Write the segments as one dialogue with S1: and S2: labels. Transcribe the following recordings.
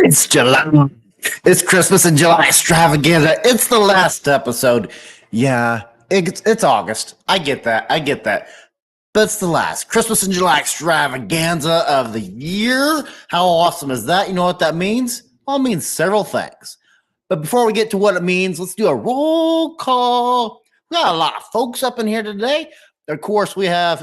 S1: It's July. It's Christmas in July extravaganza. It's the last episode. Yeah, it's August. I get that. But it's the last Christmas in July extravaganza of the year. How awesome is that? You know what that means? Well, it means several things. But before we get to what it means, let's do a roll call. We got a lot of folks up in here today. Of course, we have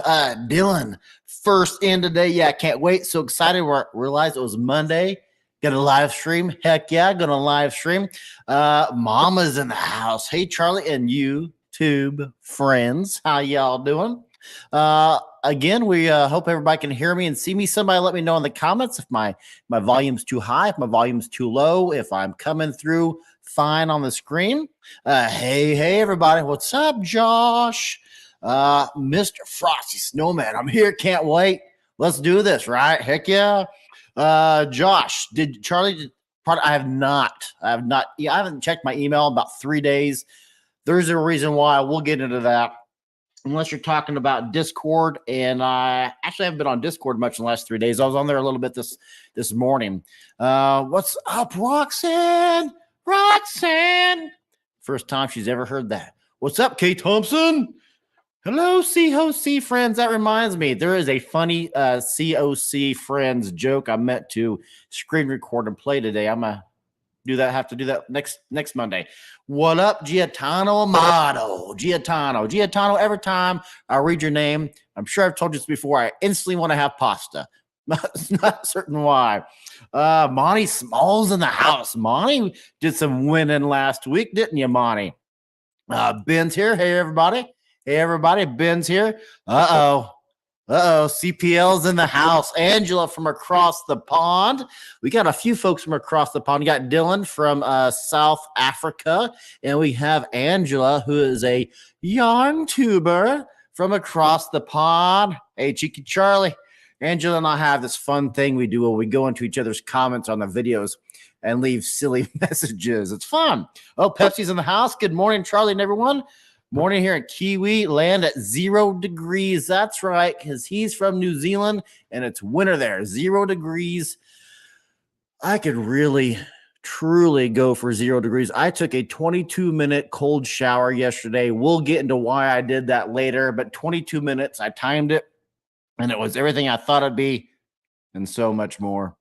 S1: Dylan first in today. Yeah, can't wait. So excited. Realized it was Monday. Gonna live stream. Heck yeah, gonna live stream. Mama's in the house. Hey, Charlie and YouTube friends. How y'all doing? Again, we hope everybody can hear me and see me. Somebody let me know in the comments if my volume's too high, if my volume's too low, if I'm coming through fine on the screen. Hey, everybody. What's up, Josh? Mr. Frosty Snowman. I'm here. Can't wait. Let's do this, right? Heck yeah. Josh, did Charlie? I have not. Yeah, I haven't checked my email in about 3 days. There's a reason why. We'll get into that. Unless you're talking about Discord, and I actually haven't been on Discord much in the last 3 days. I was on there a little bit this morning. What's up, Roxanne? First time she's ever heard that. What's up, Kay Thompson? Hello, COC friends. That reminds me, there is a funny COC friends joke I meant to screen record and play today. I'm gonna do that. Have to do that next Monday. What up, Giatano Amato? Giatano. Every time I read your name, I'm sure I've told you this before, I instantly want to have pasta. Not certain why. Monty Smalls in the house. Monty did some winning last week, didn't you, Monty? Ben's here. Hey, everybody, Ben's here. Uh-oh, CPL's in the house. Angela from across the pond. We got a few folks from across the pond. We got Dylan from South Africa, and we have Angela, who is a yarn tuber from across the pond. Hey, Cheeky Charlie. Angela and I have this fun thing we do where we go into each other's comments on the videos and leave silly messages. It's fun. Oh, Pepsi's in the house. Good morning, Charlie and everyone. Morning here in Kiwi land at 0 degrees. That's right, because he's from New Zealand and it's winter there. 0 degrees. I could really, truly go for 0 degrees. I took a 22-minute cold shower yesterday. We'll get into why I did that later, but 22 minutes. I timed it, and it was everything I thought it'd be and so much more.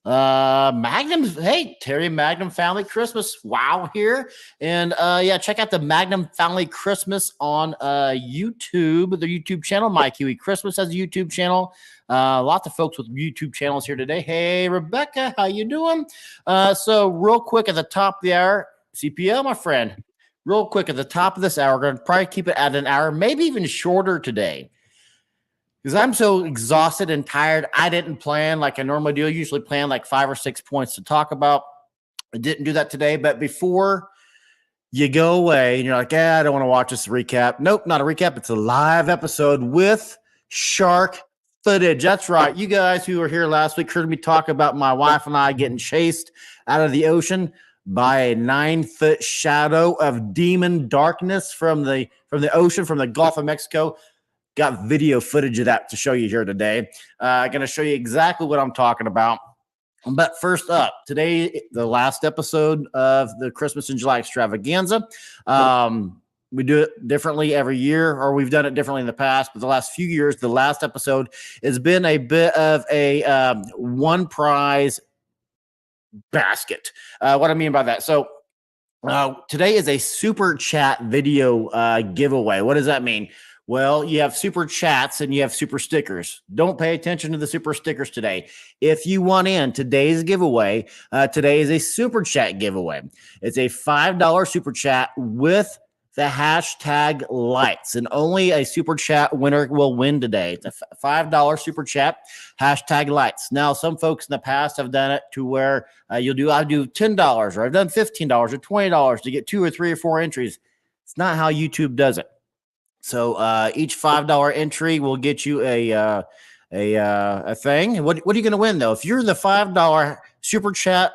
S1: Magnum, hey, Terry Magnum Family Christmas, wow, here. And yeah, check out the Magnum Family Christmas on YouTube, the YouTube channel. My Kiwi Christmas has a YouTube channel. Lots of folks with YouTube channels here today. Hey, Rebecca, how you doing? So real quick at the top of the hour, CPL, my friend, real quick at the top of this hour, we're going to probably keep it at an hour, maybe even shorter today. Because I'm so exhausted and tired, I didn't plan like I normally do. I usually plan like 5 or 6 points to talk about. I didn't do that today. But before you go away and you're like, I don't want to watch this recap. Nope, not a recap. It's a live episode with shark footage. That's right. You guys who were here last week heard me talk about my wife and I getting chased out of the ocean by a 9-foot shadow of demon darkness from the ocean, from the Gulf of Mexico. Got video footage of that to show you here today. Going to show you exactly what I'm talking about. But first up, today, the last episode of the Christmas in July extravaganza. We do it differently every year, or we've done it differently in the past. But the last few years, the last episode has been a bit of a one prize basket. What I mean by that. So today is a super chat video giveaway. What does that mean? Well, you have super chats and you have super stickers. Don't pay attention to the super stickers today. If you want in today's giveaway, today is a super chat giveaway. It's a $5 super chat with the hashtag lights, and only a super chat winner will win today. It's a $5 super chat, hashtag lights. Now, some folks in the past have done it to where I'll do $10, or I've done $15 or $20 to get 2 or 3 or 4 entries. It's not how YouTube does it. So each $5 entry will get you a thing. What are you going to win though? If you're the $5 super chat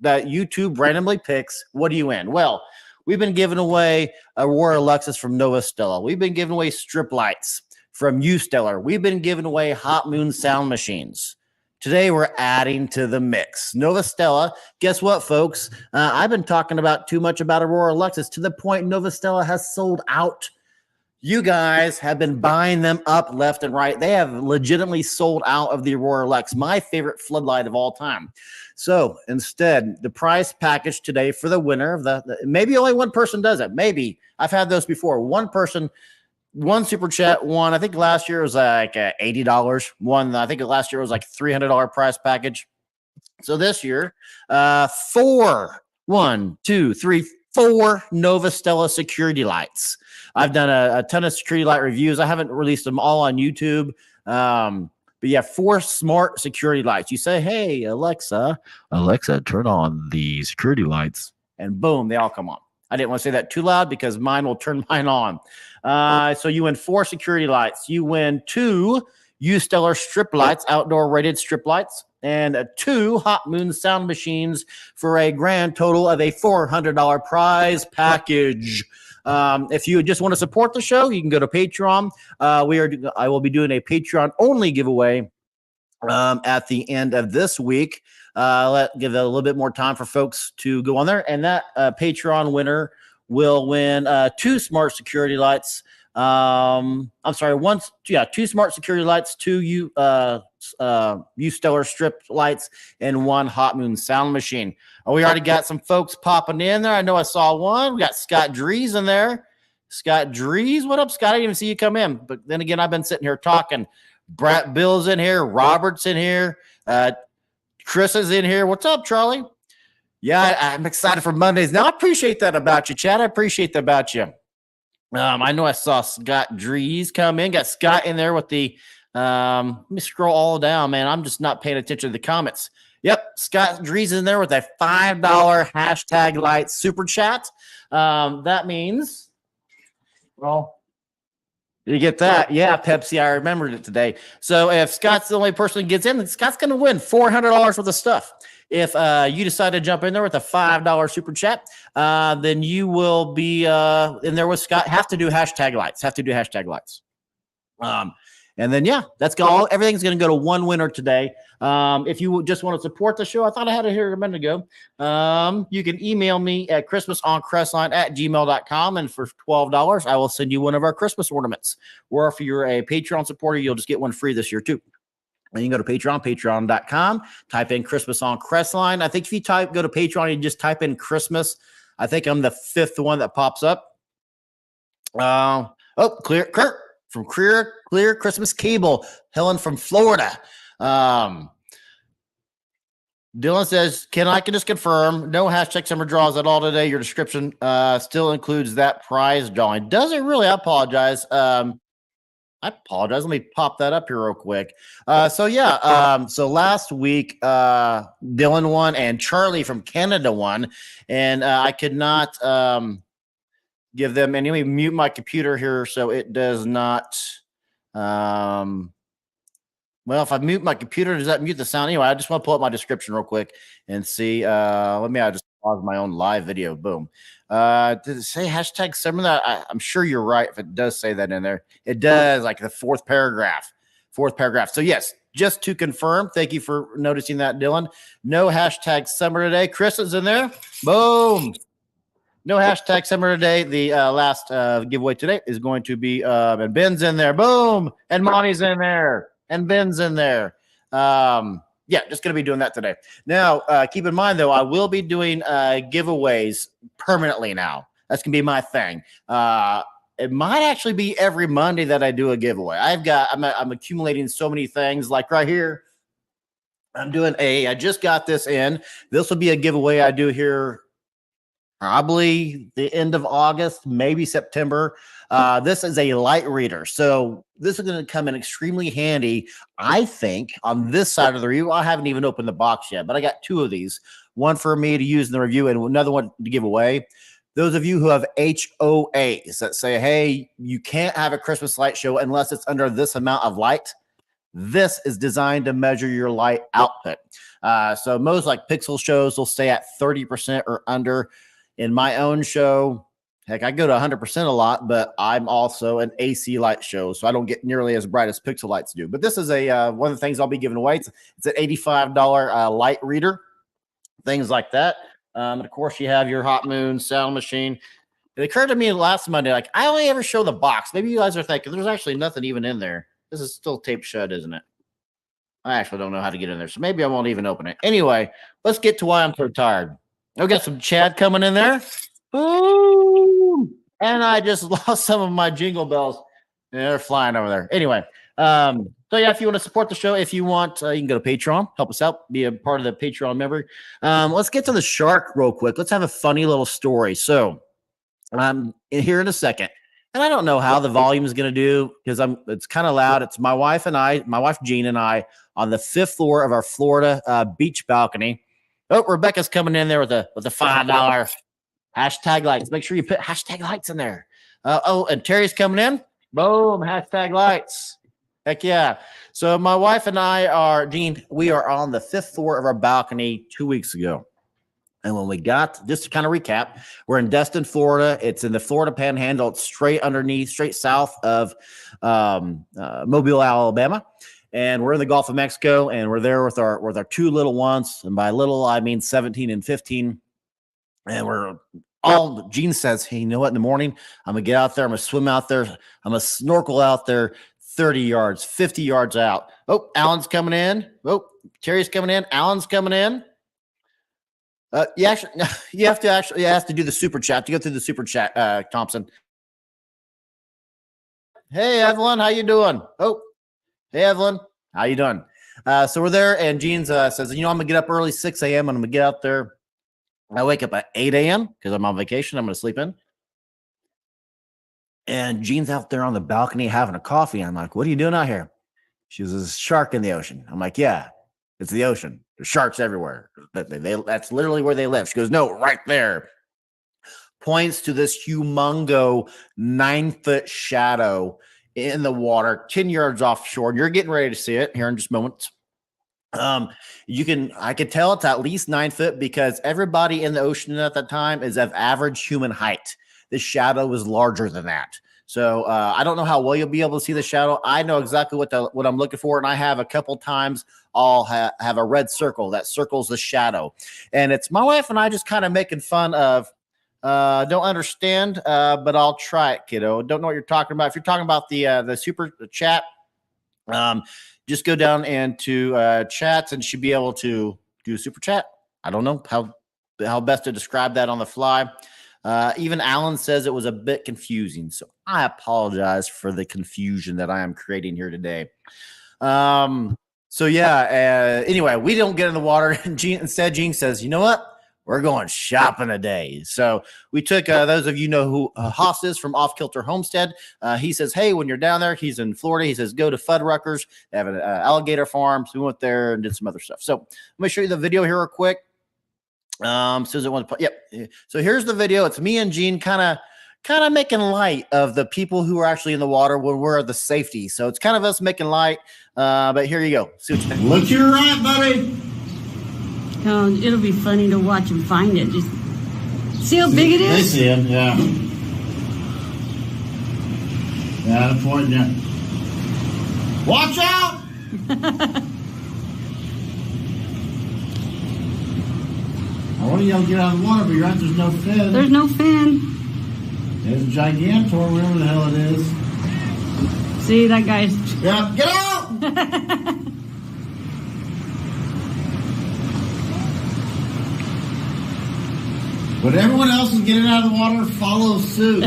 S1: that YouTube randomly picks, what do you win? Well, we've been giving away a Aurora Luxus from Nova Stella. We've been giving away strip lights from U Stellar. We've been giving away Hot Moon sound machines. Today, we're adding to the mix. Nova Stella, guess what, folks? I've been talking about too much about Aurora Luxus to the point Nova Stella has sold out. You guys have been buying them up left and right. They have legitimately sold out of the Aurora Lux, my favorite floodlight of all time. So instead, the prize package today for the winner of maybe only one person does it. Maybe I've had those before. One person, one super chat, one. I think last year was like $80. One, I think last year was like $300 prize package. So this year, four Nova Stella security lights. I've done a ton of security light reviews. I haven't released them all on YouTube. But yeah, 4 smart security lights. You say, hey, Alexa, turn on the security lights. And boom, they all come on. I didn't want to say that too loud because mine will turn mine on. So you win 4 security lights. You win 2 U-Stellar strip lights, outdoor rated strip lights, and 2 Hot Moon sound machines for a grand total of a $400 prize package. If you just want to support the show, you can go to Patreon. I will be doing a Patreon only giveaway at the end of this week. Give it a little bit more time for folks to go on there, and that Patreon winner will win 2 smart security lights. I'm sorry, 2 smart security lights, 2 U-Stellar strip lights, and 1 Hot Moon sound machine. We already got some folks popping in there. I know I saw one. We got Scott Drees in there. Scott Drees, what up, Scott? I didn't even see you come in. But then again, I've been sitting here talking. Brett Bill's in here. Robert's in here. Chris is in here. What's up, Charlie? Yeah, I'm excited for Mondays. Now, I appreciate that about you, Chad. I appreciate that about you. I know I saw Scott Drees come in. Got Scott in there with the let me scroll all down, man. I'm just not paying attention to the comments. Yep, Scott Drees in there with a $5 hashtag light super chat. That means, well, you get that. Yeah, Pepsi, I remembered it today. So if Scott's the only person who gets in, Scott's going to win $400 worth of stuff. If you decide to jump in there with a $5 super chat, then you will be in there with Scott. Have to do hashtag lights. And then, yeah, that's all. Everything's going to go to one winner today. If you just want to support the show, I thought I had it here a minute ago. You can email me at christmasoncrestline@gmail.com. And for $12, I will send you one of our Christmas ornaments. Or if you're a Patreon supporter, you'll just get one free this year, too. And you can go to patreon.com, type in Christmas on Crestline. I think if you go to Patreon, you just type in Christmas. I think I'm the 5th one that pops up. Clear Kurt from Clear Christmas Cable, Helen from Florida. Dylan says, I can just confirm, no hashtag summer draws at all today. Your description still includes that prize drawing. Does it really? I apologize. Let me pop that up here real quick. So last week, Dylan won and Charlie from Canada won, and I could not give them. And let me mute my computer here so it does not. Well, if I mute my computer, does that mute the sound? Anyway, I just want to pull up my description real quick and see. I just pause my own live video. Boom. Did it say hashtag summer? I'm sure you're right if it does say that in there. It does, like the fourth paragraph. So yes, just to confirm, thank you for noticing that, Dylan. No hashtag summer today. Chris is in there. Boom. No hashtag summer today. The last giveaway today is going to be and Ben's in there. Boom. And Monty's in there. And Ben's in there. Yeah, just going to be doing that today. Now, keep in mind, though, I will be doing giveaways permanently now. That's going to be my thing. It might actually be every Monday that I do a giveaway. I'm accumulating so many things. Like right here, I just got this in. This will be a giveaway I do here probably the end of August, maybe September. This is a light reader. So this is going to come in extremely handy, I think, on this side of the review. I haven't even opened the box yet, but I got 2 of these. One for me to use in the review and another one to give away. Those of you who have HOAs that say, hey, you can't have a Christmas light show unless it's under this amount of light. This is designed to measure your light output. So most like pixel shows will stay at 30% or under. In my own show, Heck, I go to 100% a lot, but I'm also an AC light show, so I don't get nearly as bright as pixel lights do. But this is a one of the things I'll be giving away. It's an $85 light reader, things like that. And of course, you have your hot moon sound machine. It occurred to me last Monday, like I only ever show the box. Maybe you guys are thinking there's actually nothing even in there. This is still taped shut, isn't it? I actually don't know how to get in there, so maybe I won't even open it. Anyway, let's get to why I'm so tired. I've got some Chad coming in there. Boom! And I just lost some of my jingle bells. They're flying over there. Anyway, so yeah, if you want to support the show, if you want, you can go to Patreon, help us out, be a part of the Patreon member. Let's get to the shark real quick. Let's have a funny little story. So I'm here in a second. And I don't know how the volume is going to do because it's kind of loud. It's my wife and I, my wife Jean and I, on the 5th floor of our Florida beach balcony. Oh, Rebecca's coming in there with a $5 hashtag lights. Make sure you put hashtag lights in there. Oh, and Terry's coming in. Boom, hashtag lights. Heck yeah. So my wife and I are, Jean, we are on the 5th floor of our balcony 2 weeks ago. And when we got, just to kind of recap, we're in Destin, Florida. It's in the Florida Panhandle. It's straight south of Mobile, Alabama. And we're in the Gulf of Mexico, and we're there with our two little ones. And by little, I mean 17 and 15. And we're all, Gene says, hey, you know what? In the morning, I'm going to get out there. I'm going to swim out there. I'm going to snorkel out there 30 yards, 50 yards out. Oh, Alan's coming in. Oh, Terry's coming in. Alan's coming in. You have to do the super chat to go through the super chat, Thompson. Hey, Evelyn, how you doing? Oh, hey, Evelyn, how you doing? So we're there, and Jeans says, I'm going to get up early, 6 a.m., and I'm going to get out there. I wake up at 8 a.m. because I'm on vacation. I'm going to sleep in. And Jean's out there on the balcony having a coffee. I'm like, what are you doing out here? She was a shark in the ocean. I'm like, yeah, it's the ocean. There's sharks everywhere. That's literally where they live. She goes, no, right there. Points to this humongo 9-foot shadow in the water, 10 yards offshore. And you're getting ready to see it here in just moments. I could tell it's at least 9 foot because everybody in the ocean at that time is of average human height. The shadow is larger than that. So I don't know how well you'll be able to see the shadow. I know exactly what I'm looking for, and I have a couple times I'll have a red circle that circles the shadow, and it's my wife and I just kind of making fun of. Don't understand, but I'll try it, kiddo. Don't know what you're talking about. If you're talking about the super chat, just go down into chats and should be able to do super chat. I don't know how best to describe that on the fly. Even Alan says it was a bit confusing, so I apologize for the confusion that I am creating here today. So yeah, anyway, we don't get in the water. And Gene says, you know what? We're going shopping today. So we took those of you know who Haas is from Off Kilter Homestead. He says, hey, when you're down there, he's in Florida. He says, go to Fuddruckers. They have an alligator farm. So we went there and did some other stuff. So let me show you the video here real quick. Susan wants to put, yep. So here's the video. It's me and Gene kind of making light of the people who are actually in the water when we're at the safety. So it's kind of us making light. But here you go. See what you think.
S2: Look to your right, buddy.
S3: Oh, it'll be funny to watch him find it. Just see how big it is.
S2: They see him, yeah. Yeah, the point, yeah. Watch out! I want you to get out of the water, but you're right, there's no fin.
S3: There's no fin.
S2: There's a gigantor, whatever the hell it is.
S3: See, that guy's...
S2: Yeah, get out! When everyone else is getting out of the water, follow suit.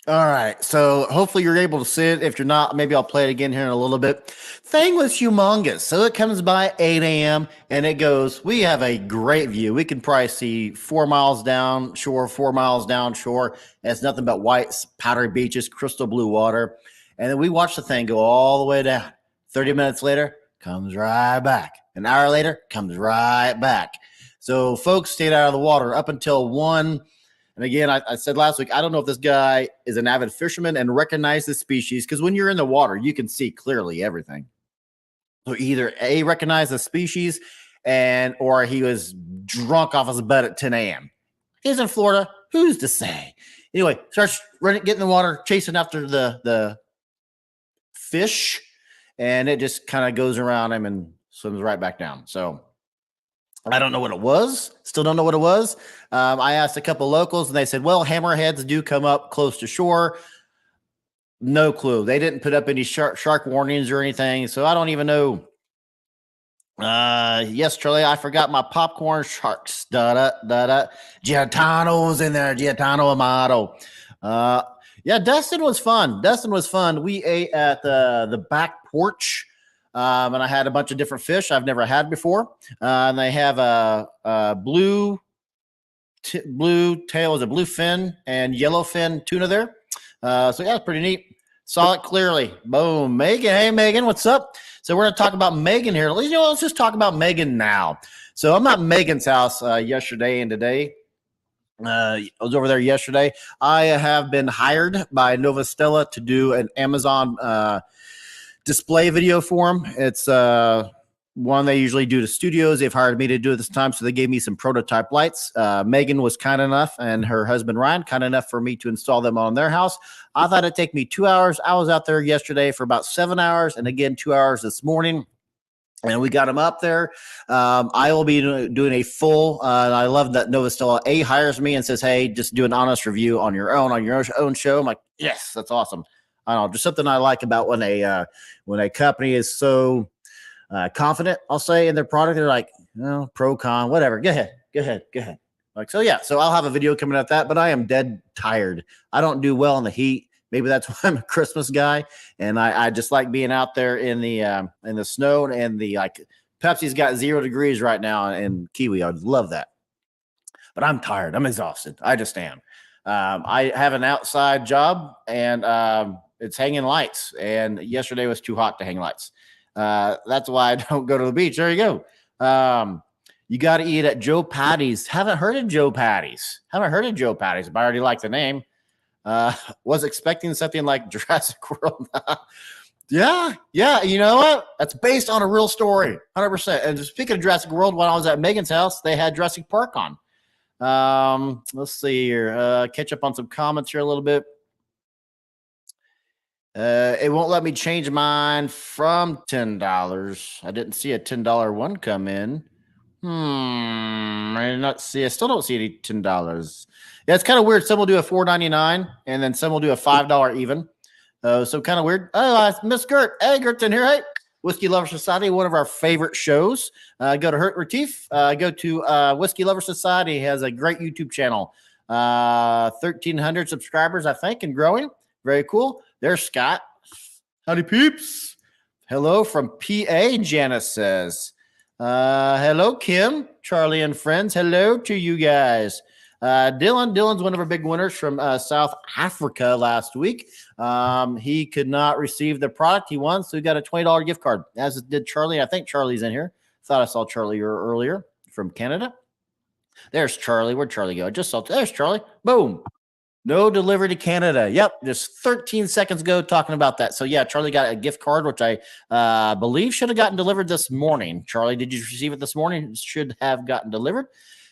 S1: All right. So hopefully you're able to see it. If you're not, maybe I'll play it again here in a little bit. Thing was humongous. So it comes by 8 a.m. and it goes, we have a great view. We can probably see 4 miles down shore, 4 miles down shore. And it's nothing but white, powdery beaches, crystal blue water. And then we watch the thing go all the way down. 30 minutes later, comes right back. An hour later, comes right back. So folks stayed out of the water up until 1. And again, I said last week, I don't know if this guy is an avid fisherman and recognizes the species, because when you're in the water, you can see clearly everything. So either A, recognize the species, or he was drunk off his butt at 10 a.m. He's in Florida. Who's to say? Anyway, starts running, getting in the water, chasing after the fish, and it just kind of goes around him and swims right back down. So I don't know what it was. Still don't know what it was. I asked a couple locals, and they said, well, hammerheads do come up close to shore. No clue. They didn't put up any shark warnings or anything, so I don't even know. Yes, Charlie, I forgot my popcorn sharks. Giatano's in there. Giatano Amato. Yeah, Destin was fun. We ate at the back porch, and I had a bunch of different fish I've never had before. And they have a blue tail, is a blue fin and yellow fin tuna there. So yeah, it's pretty neat. Saw it clearly. Boom. Megan. Hey, Megan, what's up? So we're going to talk about Megan here. Let's just talk about Megan now. So I'm at Megan's house yesterday and today. I was over there yesterday. I have been hired by Nova Stella to do an Amazon display video for them. It's one they usually do to studios. They've hired me to do it this time, so they gave me some prototype lights. Megan was kind enough, and her husband Ryan, kind enough for me to install them on their house. I thought it'd take me 2 hours. I was out there yesterday for about 7 hours, and again 2 hours this morning. And we got them up there. I will be doing a full. And I love that Nova Stella hires me and says, "Hey, just do an honest review on your own show." I'm like, "Yes, that's awesome." I don't know, just something I like about when a company is so confident, I'll say, in their product. They're like, pro con, whatever. Go ahead. Like, so yeah. So I'll have a video coming at that, but I am dead tired. I don't do well in the heat. Maybe that's why I'm a Christmas guy, and I just like being out there in the snow and the Pepsi's got 0 degrees right now in Kiwi. I love that, but I'm tired. I'm exhausted. I just am. I have an outside job, and it's hanging lights. And yesterday was too hot to hang lights. That's why I don't go to the beach. There you go. You got to eat at Joe Patty's. Haven't heard of Joe Patty's, but I already like the name. Was expecting something like Jurassic World. Yeah. You know what? That's based on a real story, 100%. And speaking of Jurassic World, when I was at Megan's house, they had Jurassic Park on. Let's see here. Catch up on some comments here a little bit. It won't let me change mine from $10. I didn't see a $10 one come in. I still don't see any $10. Yeah, it's kind of weird. Some will do a $4.99, and then some will do a $5 even. So kind of weird. Oh, Miss Gert. Hey, Gert's in here. Hey, Whiskey Lover Society, one of our favorite shows. Go to Hurt Retief. Go to Whiskey Lover Society. He has a great YouTube channel. 1,300 subscribers, I think, and growing. Very cool. There's Scott. Howdy, peeps. Hello from PA, Janice says. Hello, Kim, Charlie, and friends. Hello to you guys. Dylan's one of our big winners from South Africa last week. He could not receive the product he won, so he got a $20 gift card, as did Charlie. I think Charlie's in here. Thought I saw Charlie earlier from Canada. There's Charlie. Where'd Charlie go? I just saw. There's Charlie. Boom. No delivery to Canada. Yep, just 13 seconds ago talking about that. So, yeah, Charlie got a gift card, which I believe should have gotten delivered this morning. Charlie, did you receive it this morning? It should have gotten delivered.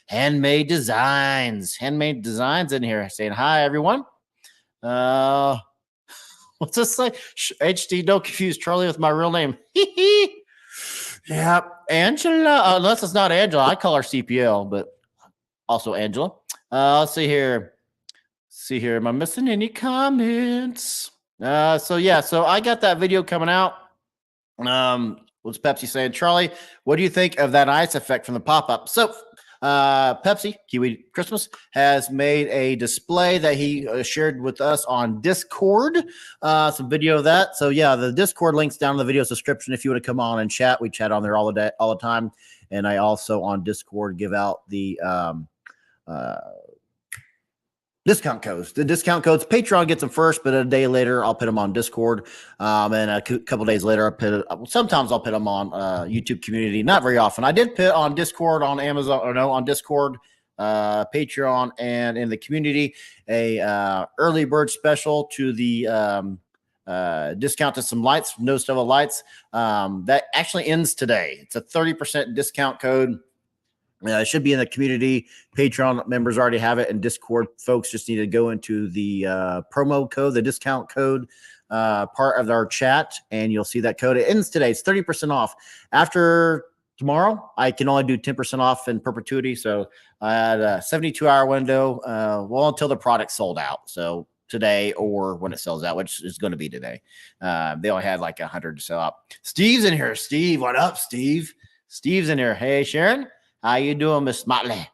S1: Handmade Designs in here saying, hi, everyone. What's this say? HD, don't confuse Charlie with my real name. Yeah, Angela. Unless it's not Angela. I call her CPL, but also Angela. Let's see here. Am I missing any comments? So I got that video coming out. What's Pepsi saying? Charlie, what do you think of that ice effect from the pop-up? So Pepsi, Kiwi Christmas, has made a display that he shared with us on Discord. Some video of that. So yeah, the Discord link's down in the video description if you want to come on and chat. We chat on there all the time. And I also on Discord give out the discount codes. The discount codes, Patreon gets them first, but a day later I'll put them on Discord. And a couple days later, sometimes I'll put them on YouTube community. Not very often. I did put on Discord, on Amazon, on Discord, Patreon, and in the community a early bird special to the discount to some lights, No Stella lights. That actually ends today. It's a 30% discount code. It should be in the community. Patreon members already have it, and Discord folks just need to go into the promo code, the discount code part of our chat, and you'll see that code. It ends today. It's 30% off. After tomorrow, I can only do 10% off in perpetuity. So I had a 72-hour window, well, until the product's sold out. So today or when it sells out, which is going to be today. They only had like 100 to sell out. Steve's in here. Steve, what up, Steve? Steve's in here. Hey, Sharon. How you doing, Miss Motley?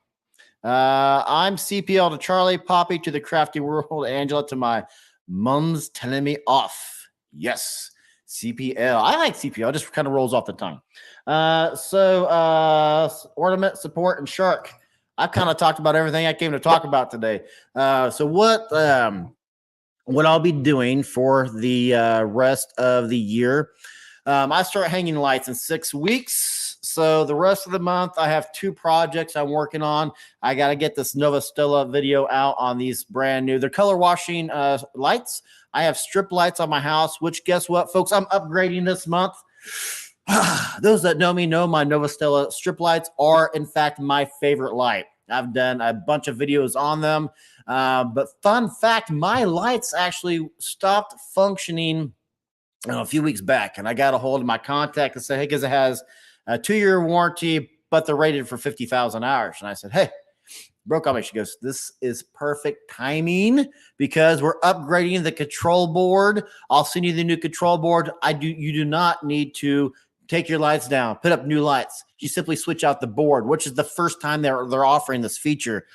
S1: I'm CPL to Charlie, Poppy to the crafty world, Angela to my mom's telling me off. Yes, CPL. I like CPL. It just kind of rolls off the tongue. Ornament, support, and shark. I kind of talked about everything I came to talk about today. So what I'll be doing for the rest of the year, I start hanging lights in 6 weeks. So the rest of the month, I have 2 projects I'm working on. I got to get this Nova Stella video out on these brand new. They're color washing lights. I have strip lights on my house, which guess what, folks? I'm upgrading this month. Those that know me know my Nova Stella strip lights are, in fact, my favorite light. I've done a bunch of videos on them. But fun fact, my lights actually stopped functioning a few weeks back. And I got a hold of my contact and said, hey, because it has a 2-year warranty, but they're rated for 50,000 hours. And I said, hey, broke on me. She goes, this is perfect timing because we're upgrading the control board. I'll send you the new control board. You do not need to take your lights down, put up new lights. You simply switch out the board, which is the first time they're offering this feature.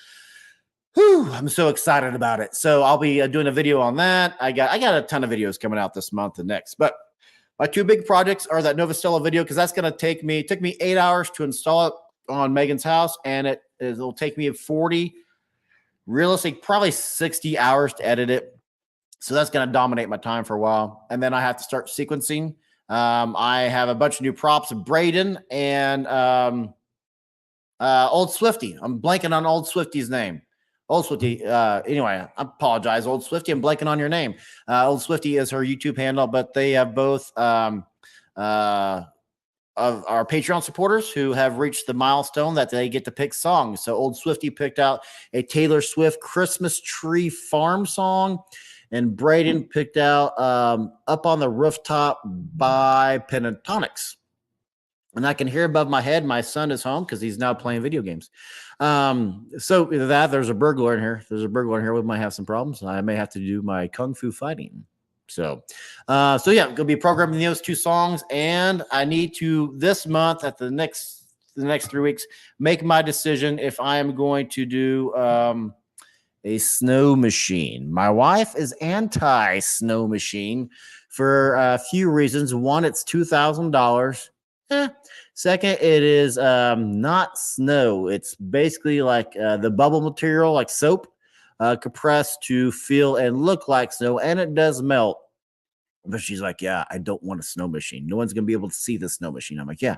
S1: Whew, I'm so excited about it. So I'll be doing a video on that. I got a ton of videos coming out this month and next, but my 2 big projects are that Nova Stella video, because that's going to it took me 8 hours to install it on Megan's house, and it'll take me 40, realistic, probably 60 hours to edit it. So that's going to dominate my time for a while. And then I have to start sequencing. I have a bunch of new props of Braden and Old Swifty. I'm blanking on Old Swifty's name. Old Swifty. Anyway, I apologize, Old Swifty. I'm blanking on your name. Old Swifty is her YouTube handle, but they have both of our Patreon supporters who have reached the milestone that they get to pick songs. So Old Swifty picked out a Taylor Swift Christmas Tree Farm song, and Braden picked out Up on the Rooftop by Pentatonics. And I can hear above my head, my son is home because he's now playing video games. So there's a burglar in here. We might have some problems. I may have to do my kung fu fighting. So yeah, I'm gonna be programming those 2 songs, and I need to this month at the next 3 weeks make my decision if I am going to do a snow machine. My wife is anti snow machine for a few reasons. One, it's $2,000. Second, it is not snow. It's basically like the bubble material, like soap, compressed to feel and look like snow, and it does melt. But she's like, yeah, I don't want a snow machine. No one's going to be able to see the snow machine. I'm like, yeah,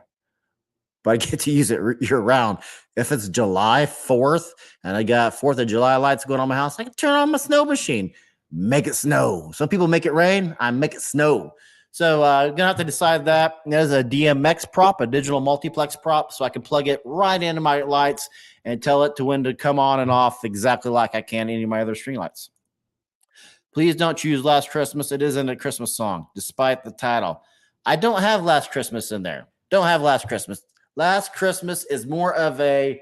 S1: but I get to use it year round. If it's July 4th and I got 4th of July lights going on my house, I can turn on my snow machine, make it snow. Some people make it rain. I make it snow. So I'm going to have to decide that. There's a DMX prop, a digital multiplex prop, so I can plug it right into my lights and tell it to when to come on and off exactly like I can any of my other string lights. Please don't choose Last Christmas. It isn't a Christmas song, despite the title. I don't have Last Christmas in there. Don't have Last Christmas. Last Christmas is more of a,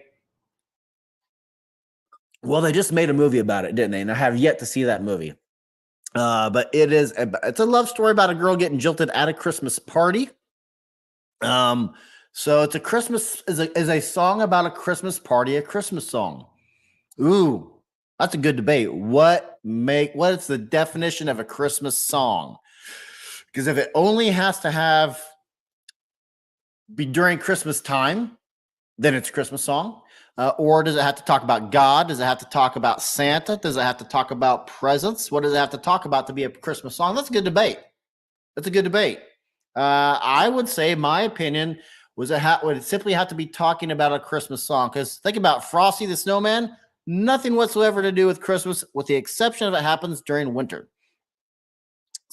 S1: well, they just made a movie about it, didn't they? And I have yet to see that movie. But it's a love story about a girl getting jilted at a Christmas party. So it's is a song about a Christmas party, a Christmas song. Ooh, that's a good debate. What is the definition of a Christmas song? Because if it only has to be during Christmas time, then it's a Christmas song. Or does it have to talk about God? Does it have to talk about Santa? Does it have to talk about presents? What does it have to talk about to be a Christmas song? That's a good debate. I would say my opinion would it simply have to be talking about a Christmas song. Because think about Frosty the Snowman, nothing whatsoever to do with Christmas, with the exception of it happens during winter.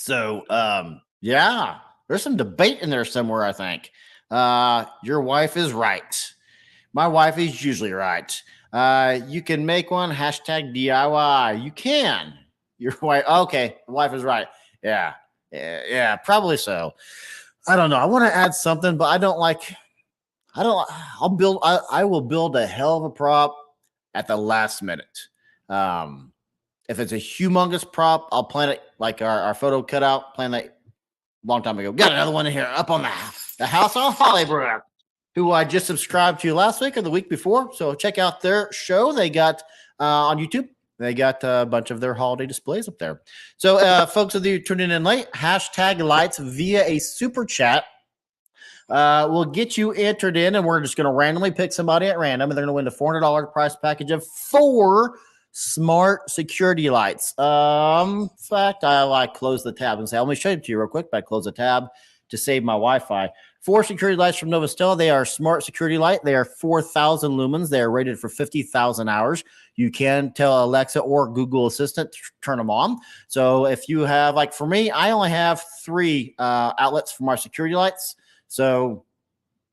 S1: So, yeah, there's some debate in there somewhere, I think. Your wife is right. My wife is usually right. You can make one, hashtag DIY. You can. Your wife, okay, the wife is right. Yeah, yeah, probably so. I don't know. I want to add something, but I don't like, I will build a hell of a prop at the last minute. If it's a humongous prop, I'll plan it like our photo cutout, plan that long time ago. Got another one in here up on the House on Hollybrook, who I just subscribed to last week or the week before. So check out their show. They got on YouTube. They got a bunch of their holiday displays up there. So folks of you tuning in late, hashtag lights via a super chat. We'll get you entered in, and we're just going to randomly pick somebody at random, and they're going to win the $400 prize package of 4 smart security lights. In fact, I like close the tab and say, let me show it to you real quick, but I close the tab to save my Wi-Fi. 4 security lights from Novastella. They are smart security light. They are 4,000 lumens. They are rated for 50,000 hours. You can tell Alexa or Google Assistant to turn them on. So if you have, like for me, I only have 3 outlets for my security lights. So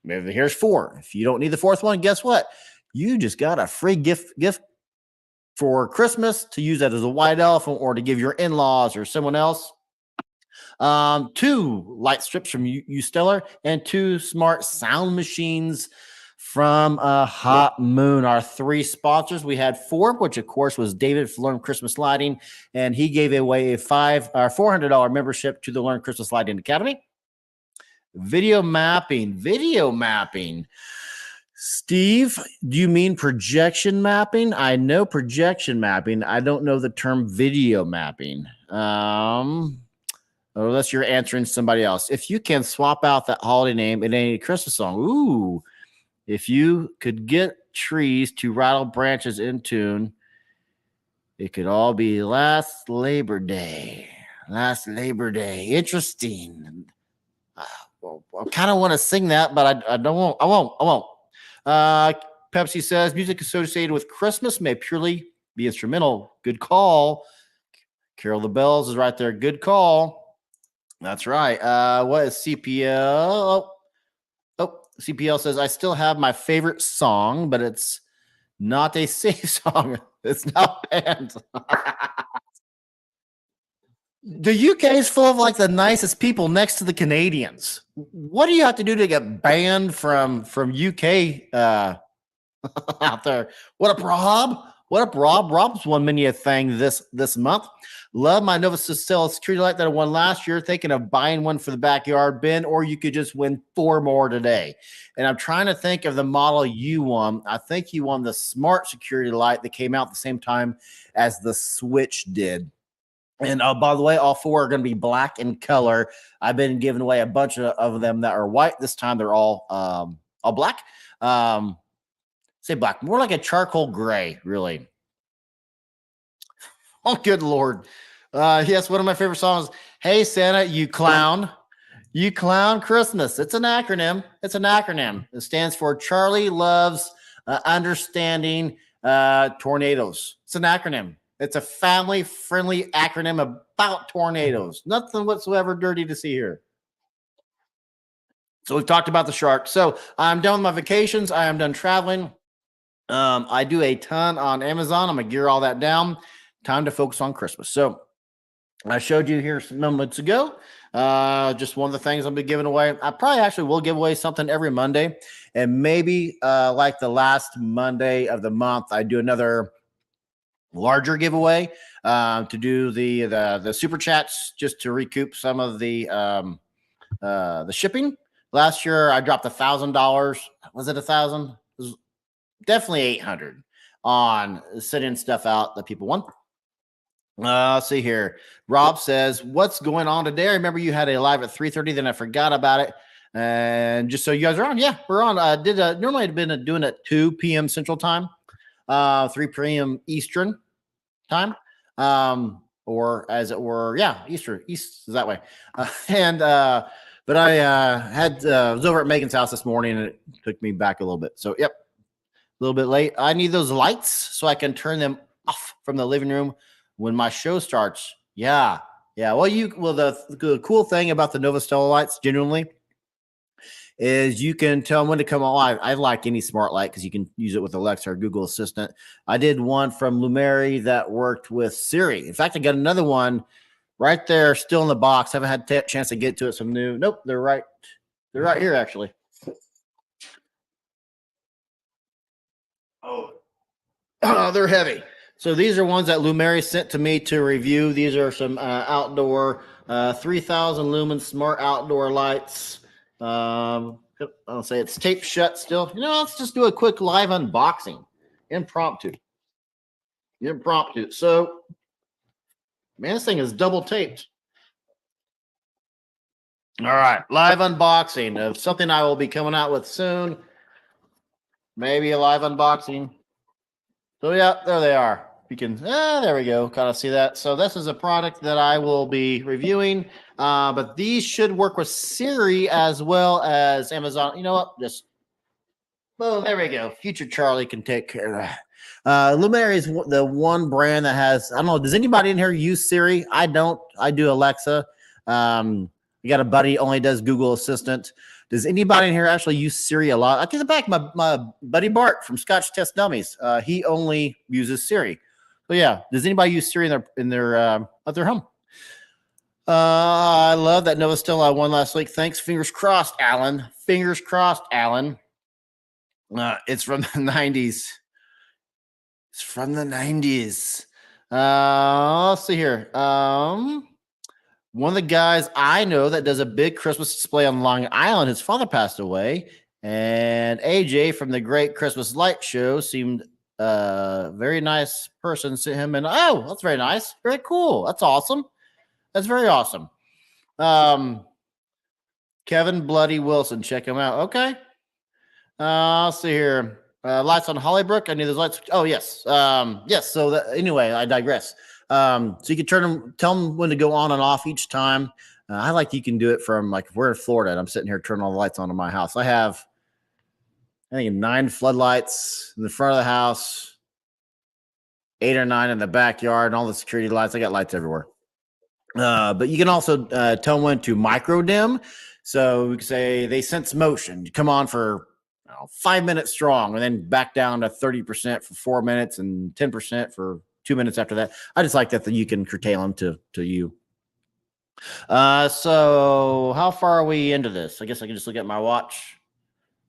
S1: maybe here's 4. If you don't need the 4th one, guess what? You just got a free gift for Christmas to use that as a white elephant or to give your in-laws or someone else. 2 light strips from Stellar and 2 smart sound machines from Hot Moon. Our 3 sponsors. We had 4, which of course was David for Learn Christmas Lighting, and he gave away a $400 membership to the Learn Christmas Lighting Academy. Video mapping. Steve, do you mean projection mapping? I know projection mapping. I don't know the term video mapping. Unless you're answering somebody else. If you can swap out that holiday name in any Christmas song. Ooh. If you could get trees to rattle branches in tune, it could all be Last Labor Day. Interesting. Well, I kind of want to sing that, but I won't. Pepsi says music associated with Christmas may purely be instrumental. Good call. Carol the Bells is right there. Good call. That's right. What is CPL? CPL says, I still have my favorite song, but it's not a safe song. It's not banned. The UK is full of like the nicest people next to the Canadians. What do you have to do to get banned from UK out there? What up, Rob? Rob's won many a thing this month. Love my Novastella security light that I won last year. Thinking of buying one for the backyard bin, or you could just win 4 more today. And I'm trying to think of the model you won. I think you won the smart security light that came out at the same time as the Switch did. And by the way, all 4 are going to be black in color. I've been giving away a bunch of them that are white. This time they're all black. Say black, more like a charcoal gray, really. Oh, good Lord. Yes, one of my favorite songs. Hey, Santa, you clown. You clown Christmas. It's an acronym. It stands for Charlie Loves Understanding Tornadoes. It's an acronym. It's a family-friendly acronym about tornadoes. Nothing whatsoever dirty to see here. So we've talked about the shark. So I'm done with my vacations. I am done traveling. I do a ton on Amazon. I'm going to gear all that down. Time to focus on Christmas. So I showed you here some moments ago. Just one of the things I'll be giving away. I probably actually will give away something every Monday. And maybe like the last Monday of the month, I do another larger giveaway to do the super chats just to recoup some of the shipping. Last year I dropped $1,000. Was it 1,000? It was definitely 800 on sending stuff out that people want. Let's see here. Rob says, what's going on today? I remember you had a live at 3:30, then I forgot about it. And just so you guys are on, yeah, we're on. Normally I'd been doing it 2 p.m. Central Time, 3 p.m. Eastern Time, or as it were, yeah, East is that way. But I was over at Megan's house this morning, and it took me back a little bit. So, yep, a little bit late. I need those lights so I can turn them off from the living room when my show starts. Yeah. Yeah. Well, the cool thing about the Nova Stella lights, genuinely, is you can tell them when to come on. I like any smart light because you can use it with Alexa or Google Assistant. I did one from Lumeri that worked with Siri. In fact, I got another one right there, still in the box. Haven't had a chance to get to it. Some new. Nope, they're right here actually. Oh, they're heavy. So these are ones that Lumeri sent to me to review. These are some outdoor 3,000 lumen smart outdoor lights. I'll say it's taped shut still. Let's just do a quick live unboxing. Impromptu. So, man, this thing is double taped. All right, live unboxing of something I will be coming out with soon. Maybe a live unboxing. So, yeah, there they are. You can, there we go. Kind of see that. So this is a product that I will be reviewing, but these should work with Siri as well as Amazon. You know what? Just, boom, there we go. Future Charlie can take care of that. Lumeri is the one brand that has, I don't know, does anybody in here use Siri? I don't. I do Alexa. We got a buddy only does Google Assistant. Does anybody in here actually use Siri a lot? I take it back. My buddy Bart from Scotch Test Dummies, he only uses Siri. So yeah, does anybody use Siri in their at their home? I love that Nova Stella I won last week. Thanks. Fingers crossed, Alan. Fingers crossed, Alan. It's from the 90s. It's from the 90s. Let's see here. One of the guys I know that does a big Christmas display on Long Island, his father passed away, and AJ from the Great Christmas Light Show seemed very nice person. Sent him, and oh, that's very nice, very cool. That's awesome. That's very awesome. Kevin Bloody Wilson, check him out. Okay. I'll see here. Lights on Hollybrook. I knew those lights. Oh yes, yes. So anyway, I digress. So you can tell them when to go on and off each time. I like you can do it from, like, if we're in Florida and I'm sitting here turning all the lights on in my house. I have, I think, 9 floodlights in the front of the house, 8 or 9 in the backyard, and all the security lights. I got lights everywhere. But you can also tell them when to micro dim. So we can say they sense motion. You come on for 5 minutes strong, and then back down to 30% for 4 minutes and 10% for 2 minutes after that. I just like that you can curtail them to you. So how far are we into this? I guess I can just look at my watch.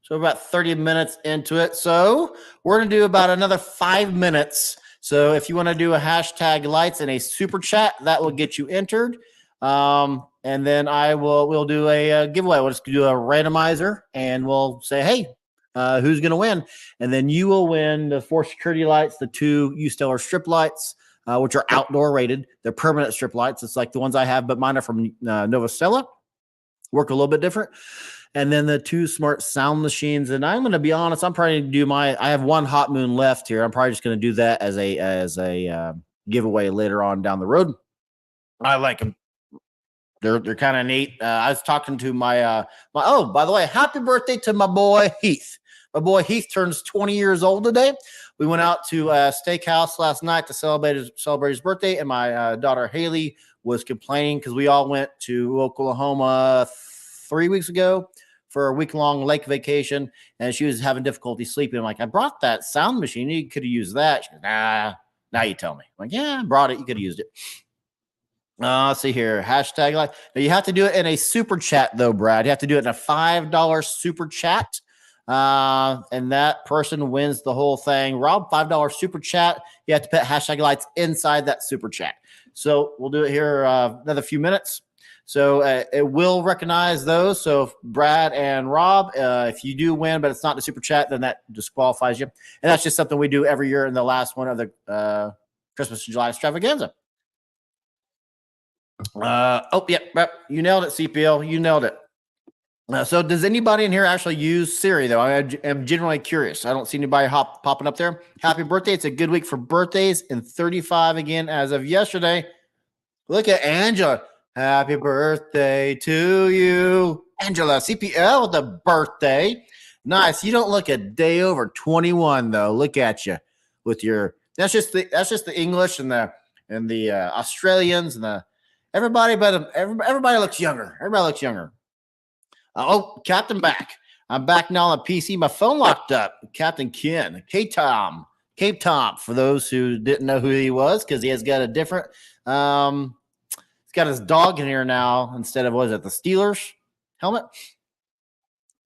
S1: So about 30 minutes into it. So we're going to do about another 5 minutes. So if you want to do a hashtag lights in a super chat, that will get you entered. And then we'll do a giveaway. We'll just do a randomizer, and we'll say, hey, who's going to win? And then you will win the 4 security lights, the 2 U-Stellar strip lights, which are outdoor rated. They're permanent strip lights. It's like the ones I have, but mine are from Nova Stella. Work a little bit different. And then the 2 smart sound machines. And I'm going to be honest, I'm probably going to do I have 1 hot moon left here. I'm probably just going to do that as a giveaway later on down the road. I like them. They're kind of neat. I was talking to my by the way, happy birthday to my boy Heath. My boy Heath turns 20 years old today. We went out to a steakhouse last night to celebrate his birthday, and my daughter Haley was complaining because we all went to Oklahoma 3 weeks ago for a week-long lake vacation, and she was having difficulty sleeping. I'm like, I brought that sound machine. You could have used that. She goes, nah, now you tell me. I'm like, yeah, I brought it. You could have used it. Let's see here. Hashtag light. Now you have to do it in a super chat, though, Brad. You have to do it in a $5 super chat. And that person wins the whole thing. Rob, $5 super chat. You have to put hashtag lights inside that super chat. So we'll do it here another few minutes. So it will recognize those. So if Brad and Rob, if you do win, but it's not the super chat, then that disqualifies you. And that's just something we do every year in the last one of the Christmas in July Extravaganza. You nailed it, CPL. You nailed it. So does anybody in here actually use Siri, though? I am generally curious. I don't see anybody popping up there. Happy birthday. It's a good week for birthdays, and 35 again as of yesterday. Look at Angela. Happy birthday to you. Angela, CPL with a birthday. Nice. You don't look a day over 21, though. Look at you with your – that's just the English and the Australians and the Everybody, but everybody looks younger. Everybody looks younger. Oh, Captain back. I'm back now on the PC. My phone locked up. Captain Ken, Cape Tom. For those who didn't know who he was, because he has got a different. He's got his dog in here now instead of, what is it, the Steelers helmet?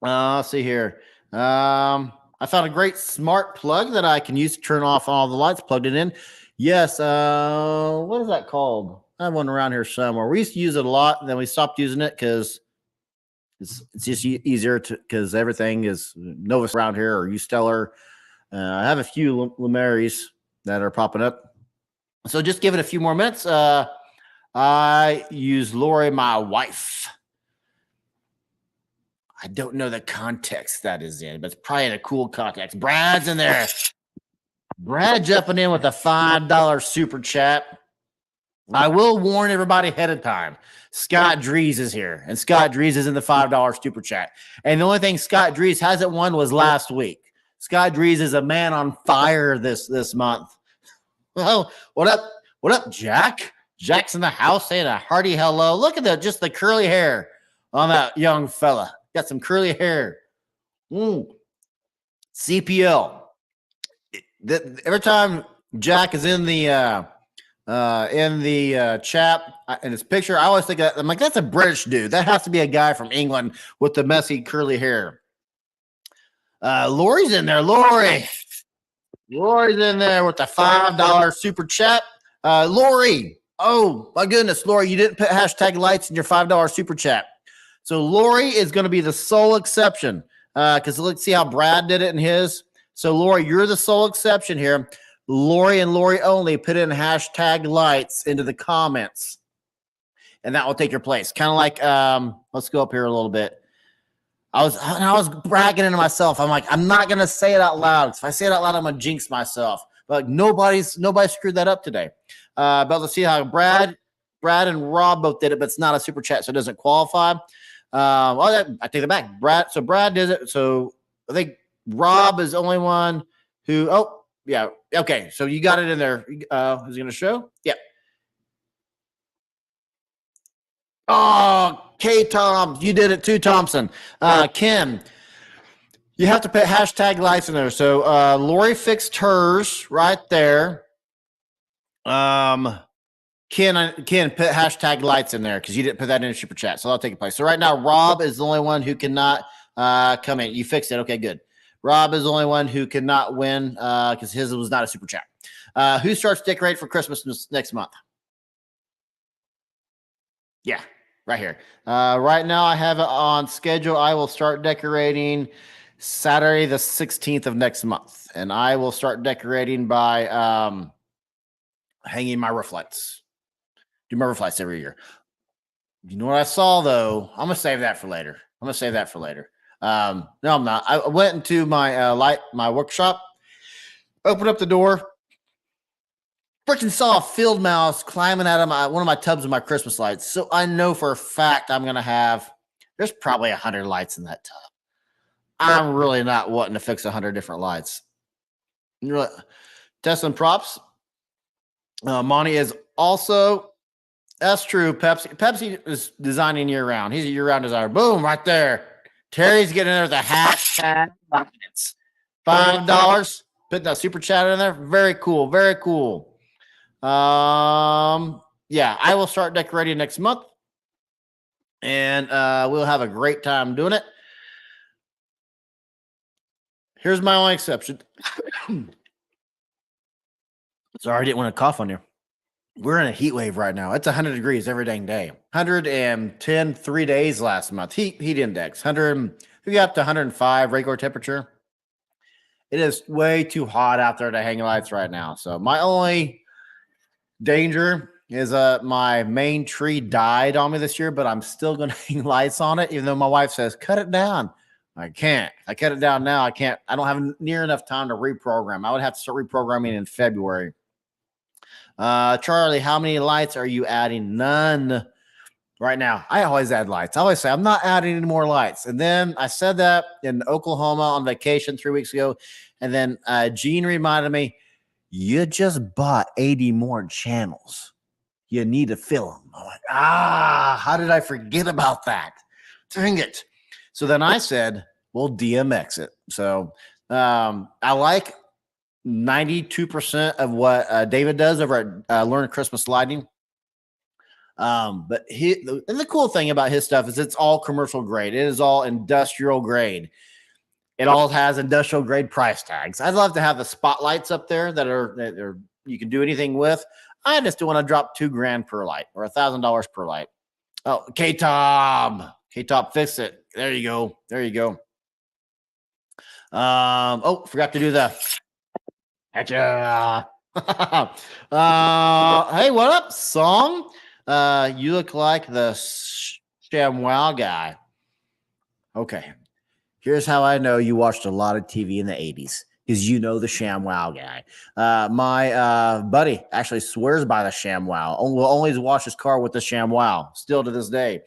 S1: Let's see here. I found a great smart plug that I can use to turn off all the lights, plugged it in. Yes. What is that called? I have one around here somewhere. We used to use it a lot, and then we stopped using it because it's just easier to, because everything is Novus around here or Ustellar. I have a few Lumeris that are popping up. So just give it a few more minutes. I use Lori, my wife. I don't know the context that is in, but it's probably in a cool context. Brad's in there. Brad jumping in with a $5 super chat. I will warn everybody ahead of time. Scott Drees is here, and Scott Drees is in the $5 super chat. And the only thing Scott Drees hasn't won was last week. Scott Drees is a man on fire this month. Well, what up? What up, Jack? Jack's in the house saying a hearty hello. Look at just the curly hair on that young fella. Got some curly hair. CPL. Every time Jack is in the chat in his picture, I always think that, I'm like, that's a British dude. That has to be a guy from England with the messy curly hair. Lori's in there. Lori's in there with the $5 super chat. Lori. Oh my goodness, Lori, you didn't put hashtag lights in your $5 super chat. So Lori is going to be the sole exception. Because let's see how Brad did it in his. So Lori, you're the sole exception here. Lori and Lori only, put in hashtag lights into the comments, and that will take your place. Kind of like, let's go up here a little bit. I was bragging into myself. I'm like, I'm not gonna say it out loud. If I say it out loud, I'm gonna jinx myself. But nobody screwed that up today. But let's see how Brad and Rob both did it, but it's not a super chat, so it doesn't qualify. I take it back. Brad did it. So I think Rob is the only one who. Oh, yeah. Okay. So you got it in there. Is it going to show? Yeah. Oh, Tom, you did it too, Thompson. Kim, you have to put hashtag lights in there. So Lori fixed hers right there. Ken put hashtag lights in there because you didn't put that in a super chat. So that'll take place. So right now, Rob is the only one who cannot come in. You fixed it. Okay, good. Rob is the only one who cannot win because his was not a super chat. Who starts decorating for Christmas next month? Yeah, right here. Right now, I have it on schedule. I will start decorating Saturday the 16th of next month. And I will start decorating by hanging my roof lights. Do my roof lights every year. You know what I saw, though? I'm going to save that for later. No, I'm not. I went into my workshop, opened up the door, freaking saw a field mouse climbing out of one of my tubs of my Christmas lights. So I know for a fact there's probably 100 lights in that tub. I'm really not wanting to fix 100 different lights. Testing props. Monty is also, that's true. Pepsi is designing year round. He's a year round designer. Boom, right there. Terry's getting in there with the hashtag lights. $5. Put that super chat in there. Very cool. Very cool. Yeah, I will start decorating next month. And we'll have a great time doing it. Here's my only exception. Sorry, I didn't want to cough on you. We're in a heat wave right now. It's 100 degrees every dang day. 110 3 days last month. Heat index. 100. We got up to 105 regular temperature. It is way too hot out there to hang lights right now. So my only danger is my main tree died on me this year, but I'm still going to hang lights on it, even though my wife says cut it down. I can't. If I cut it down now, I can't. I don't have near enough time to reprogram. I would have to start reprogramming in February. Charlie, how many lights are you adding? None right now. I always add lights. I always say I'm not adding any more lights. And then I said that in Oklahoma on vacation 3 weeks ago. And then Gene reminded me, you just bought 80 more channels. you need to fill them. I'm like, how did I forget about that? Dang it. So then I said, well, DMX it. So I like 92% of what David does over at Learn Christmas Lighting. But the cool thing about his stuff is it's all commercial grade. It is all industrial grade. It all has industrial grade price tags. I'd love to have the spotlights up there that are you can do anything with. I just don't want to drop $2,000 per light or $1,000 per light. Oh, K-Tom, fix it. There you go. Forgot to do the. Gotcha. Hey, what up, Song? You look like the ShamWow guy. Okay. Here's how I know you watched a lot of TV in the 80s, because you know the ShamWow guy. My buddy actually swears by the ShamWow. Will always wash his car with the ShamWow, still to this day.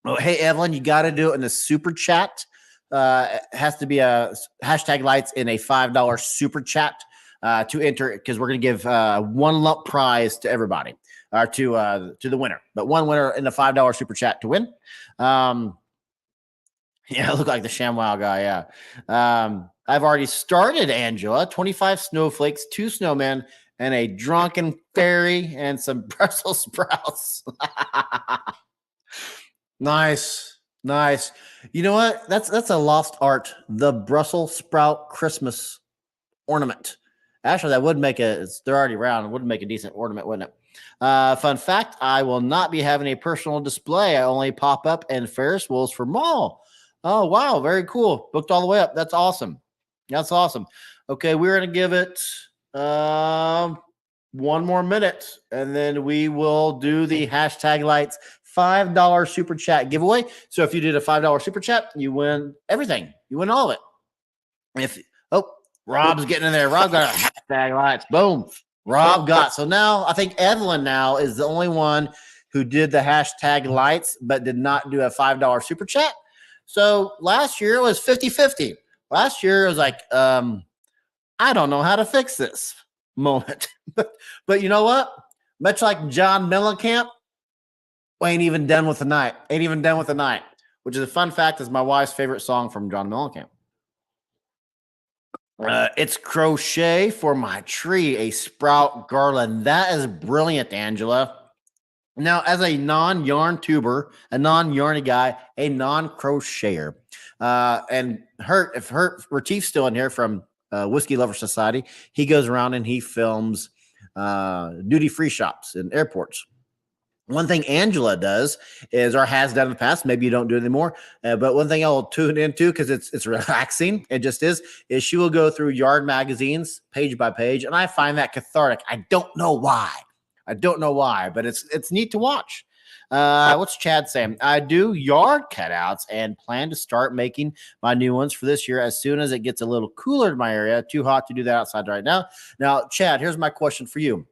S1: Oh, hey, Evelyn, you got to do it in the super chat. It has to be a hashtag lights in a $5 super chat to enter, because we're going to give one lump prize to everybody, or to the winner. But one winner in the $5 super chat to win. Yeah, I look like the ShamWow guy. Yeah. I've already started, Angela. 25 snowflakes, 2 snowmen, and a drunken fairy, and some Brussels sprouts. Nice. You know what? That's a lost art. The Brussels sprout Christmas ornament. Actually, that would make they're already around. It would make a decent ornament, wouldn't it? Fun fact, I will not be having a personal display. I only pop up and Ferris wheels for mall. Oh, wow. Very cool. Booked all the way up. That's awesome. Okay, we're going to give it 1 more minute, and then we will do the hashtag lights $5 super chat giveaway. So if you did a $5 super chat, you win everything. You win all of it. Rob's getting in there. Rob got a hashtag lights. Boom. Rob got. So now I think Evelyn now is the only one who did the hashtag lights, but did not do a $5 super chat. So last year it was 50-50. Last year it was like, I don't know how to fix this moment. But you know what? Much like John Mellencamp, ain't even done with the night. Which is a fun fact, is my wife's favorite song from John Mellencamp. It's crochet for my tree, a sprout garland. That is brilliant, Angela. Now, as a non-yarn tuber, a non-yarny guy, a non-crocheter, and if Retief's still in here from Whiskey Lover Society, he goes around and he films duty-free shops in airports. One thing Angela does is, or has done in the past, maybe you don't do it anymore, but one thing I'll tune into, because it's relaxing, it just is she will go through yard magazines page by page, and I find that cathartic. I don't know why, but it's neat to watch. What's Chad saying? I do yard cutouts and plan to start making my new ones for this year as soon as it gets a little cooler in my area. Too hot to do that outside right now. Now, Chad, here's my question for you.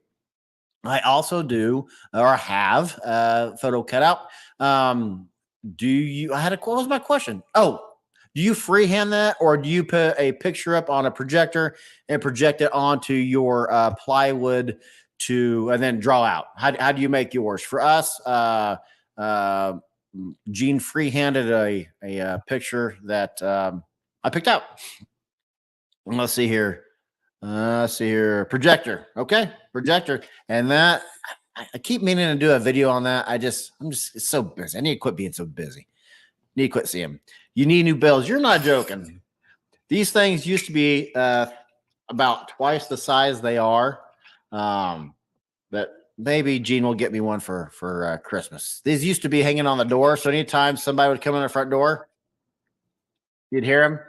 S1: I also do, or have, photo cutout. What was my question? Oh, do you freehand that, or do you put a picture up on a projector and project it onto your plywood and then draw out? How do you make yours? For us, Gene freehanded a picture that I picked out. Let's see here. Projector. Okay. Projector. And that, I keep meaning to do a video on that. It's so busy. I need to quit being so busy. Need to quit seeing. You need new bells. You're not joking. These things used to be about twice the size they are. But maybe Gene will get me one for Christmas. These used to be hanging on the door. So anytime somebody would come in the front door, you'd hear him.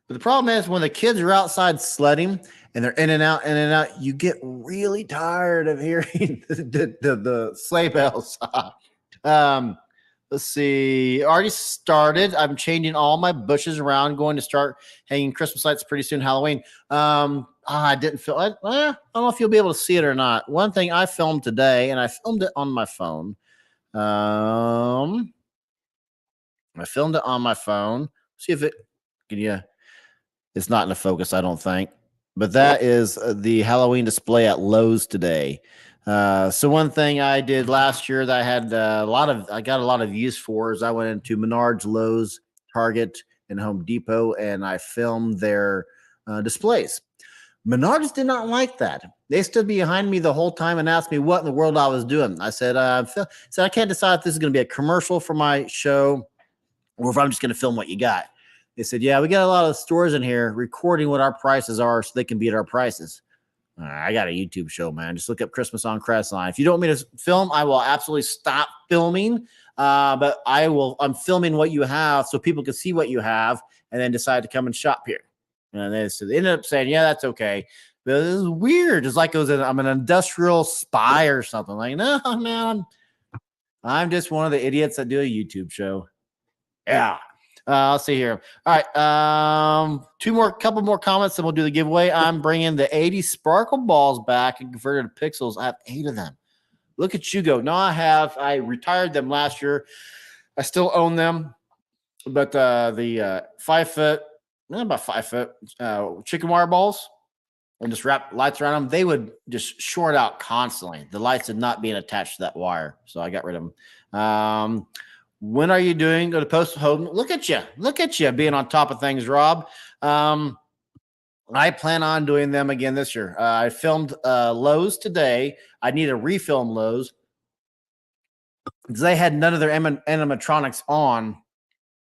S1: But the problem is, when the kids are outside sledding and they're in and out, you get really tired of hearing the sleigh bells. Let's see. Already started. I'm changing all my bushes around. Going to start hanging Christmas lights pretty soon. Halloween. I didn't feel. I don't know if you'll be able to see it or not. One thing I filmed today, and I filmed it on my phone. See if it can you. It's not in the focus, I don't think. But that is the Halloween display at Lowe's today. So one thing I did last year that I had I got a lot of use for is I went into Menards, Lowe's, Target, and Home Depot, and I filmed their displays. Menards did not like that. They stood behind me the whole time and asked me what in the world I was doing. I said, I can't decide if this is going to be a commercial for my show or if I'm just going to film what you got. They said, yeah, we got a lot of stores in here recording what our prices are so they can beat our prices. I got a YouTube show, man. Just look up Christmas on Crestline. If you don't want me to film, I will absolutely stop filming. But I'm filming what you have so people can see what you have and then decide to come and shop here. And they ended up saying, yeah, that's okay. But this is weird. It's like I'm an industrial spy or something. Like, no, man, I'm just one of the idiots that do a YouTube show. Yeah. I'll see here. All right. Couple more comments, and we'll do the giveaway. I'm bringing the 80 sparkle balls back and converted to pixels. I have 8 of them. Look at you go. No, I retired them last year. I still own them, but the 5 foot, about 5 foot chicken wire balls and just wrap lights around them, they would just short out constantly. The lights had not been attached to that wire, so I got rid of them. When are you doing the post home? Look at you being on top of things, Rob. I plan on doing them again this year. I filmed Lowe's today. I need to refilm Lowe's because they had none of their animatronics on.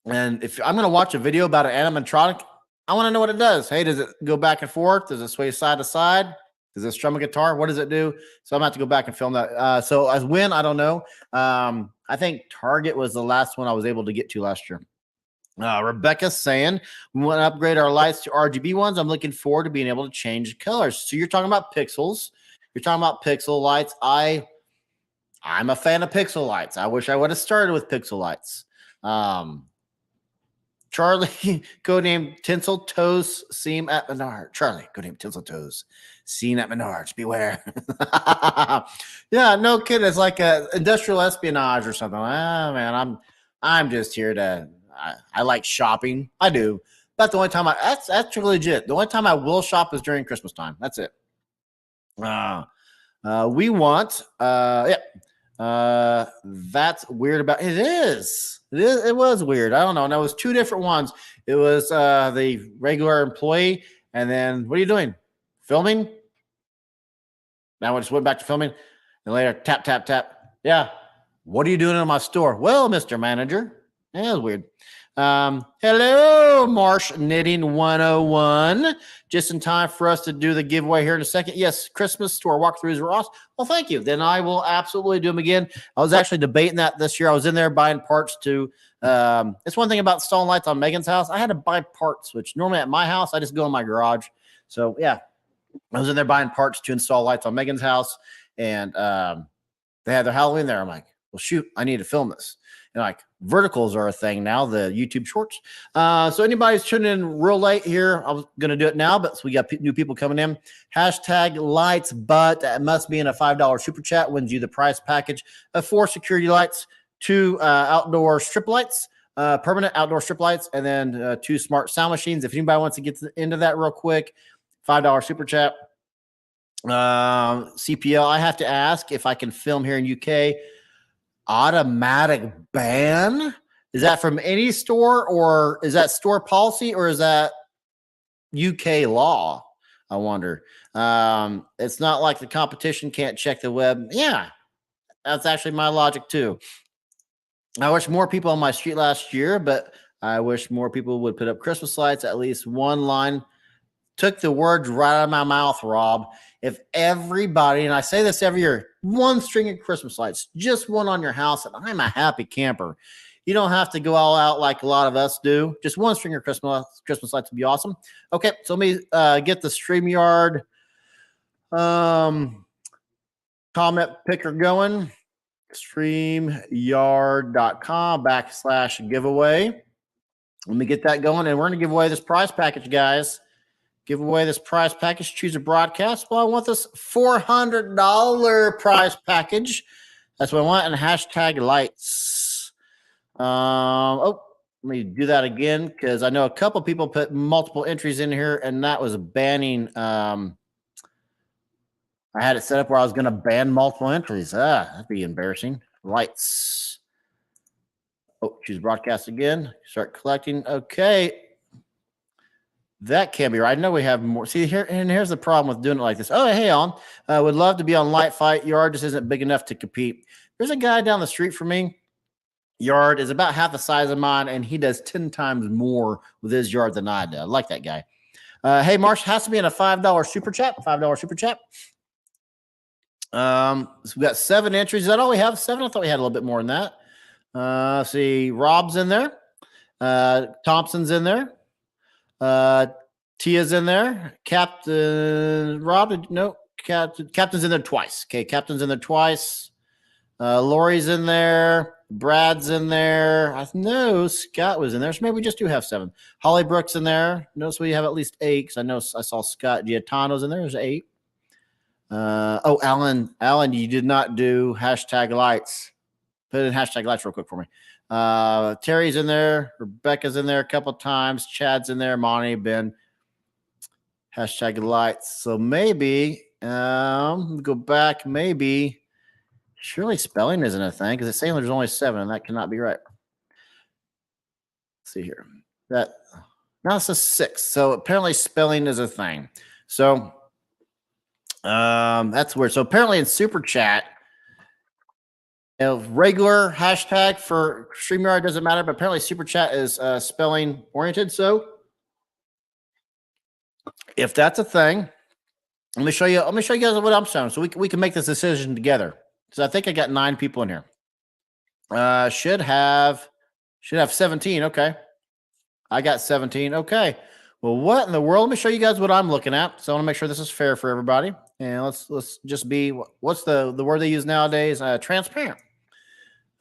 S1: And if I'm going to watch a video about an animatronic, I want to know what it does. Hey, does it go back and forth? Does it sway side to side? Does it strum a guitar? What does it do? So I'm going to have to go back and film that. So as when, I don't know. I think Target was the last one I was able to get to last year. Rebecca's saying, we want to upgrade our lights to RGB ones. I'm looking forward to being able to change colors. So you're talking about pixels. You're talking about pixel lights. I'm a fan of pixel lights. I wish I would have started with pixel lights. Charlie, codename Tinsel Toes, seen at Menards. Charlie, codename Tinsel Toes, seen at Menards. Beware. Yeah, no kidding. It's like a industrial espionage or something. Man, I'm just here to. I like shopping. I do. That's the only time that's legit. The only time I will shop is during Christmas time. That's it. We want. That's weird about it is. It was weird. I don't know. And it was 2 different ones. It was the regular employee, and then what are you doing? Filming? Now I just went back to filming, and later tap tap tap. Yeah. What are you doing in my store? Well, Mr. Manager. Yeah, it was weird. Hello, Marsh Knitting 101. Just in time for us to do the giveaway here in a second. Yes, Christmas store walkthroughs were awesome. Well, thank you. Then I will absolutely do them again. I was actually debating that this year. I was in there buying parts to. It's one thing about installing lights on Megan's house. I had to buy parts, which normally at my house I just go in my garage. So yeah, I was in there buying parts to install lights on Megan's house, and they had their Halloween there. I'm like, well, shoot, I need to film this. And like verticals are a thing now, the YouTube shorts. So anybody's tuning in real late here, I was going to do it now, but we got new people coming in. Hashtag lights, but that must be in a $5 super chat wins you the prize package of 4 security lights, 2 outdoor strip lights, permanent outdoor strip lights, and then 2 smart sound machines. If anybody wants to get into that real quick, $5 super chat. CPL, I have to ask if I can film here in UK. Automatic ban? Is that from any store, or is that store policy, or is that UK law? I wonder. It's not like the competition can't check the web. Yeah, that's actually my logic too. I wish more people on my street last year, but I wish more people would put up Christmas lights. At least one line. Took the words right out of my mouth, Rob. If everybody, and I say this every year, 1 string of Christmas lights, just one on your house, and I'm a happy camper. You don't have to go all out like a lot of us do. Just 1 string of Christmas lights would be awesome. Okay, so let me get the StreamYard comment picker going. StreamYard.com/giveaway. Let me get that going, and we're going to give away this prize package, guys. Give away this prize package. Choose a broadcast. Well, I want this $400 prize package. That's what I want. And hashtag lights. Let me do that again, because I know a couple people put multiple entries in here, and that was banning I had it set up where I was going to ban multiple entries. That'd be embarrassing. Lights. Oh, choose broadcast again. Start collecting. Okay. That can't be right. I know we have more. See here, and here's the problem with doing it like this. Oh, hey, on. Would love to be on Light Fight. Yard just isn't big enough to compete. There's a guy down the street from me. Yard is about half the size of mine, and he does 10 times more with his yard than I do. I like that guy. Hey, Marsh, has to be in a $5 super chat. $5 super chat. So we got 7 entries. Is that all we have? 7? I thought we had a little bit more than that. See, Rob's in there. Thompson's in there. Tia's in there. Captain Rob, no, Captain's in there twice. Okay, Captain's in there twice. Lori's in there. Brad's in there. I know Scott was in there, so maybe we just do have 7. Holly Brooks in there. Notice we have at least 8 because I know I saw Scott Giatano's in there. There's 8. Alan, you did not do hashtag lights. Put in hashtag lights real quick for me. Terry's in there. Rebecca's in there a couple times. Chad's in there. Monty, Ben. Hashtag lights. So maybe go back. Maybe surely spelling isn't a thing because it's saying there's only 7, and that cannot be right. Let's see here. That now it's a 6. So apparently spelling is a thing. So that's weird. So apparently in Super Chat, regular hashtag for StreamYard doesn't matter, but apparently Super Chat is spelling oriented. So if that's a thing, let me show you guys what I'm showing, so we can make this decision together. So I think I got 9 people in here. Should have 17. Okay, I got 17. Okay. Well, what in the world? Let me show you guys what I'm looking at. So I want to make sure this is fair for everybody. And let's just be, what's the word they use nowadays? Transparent.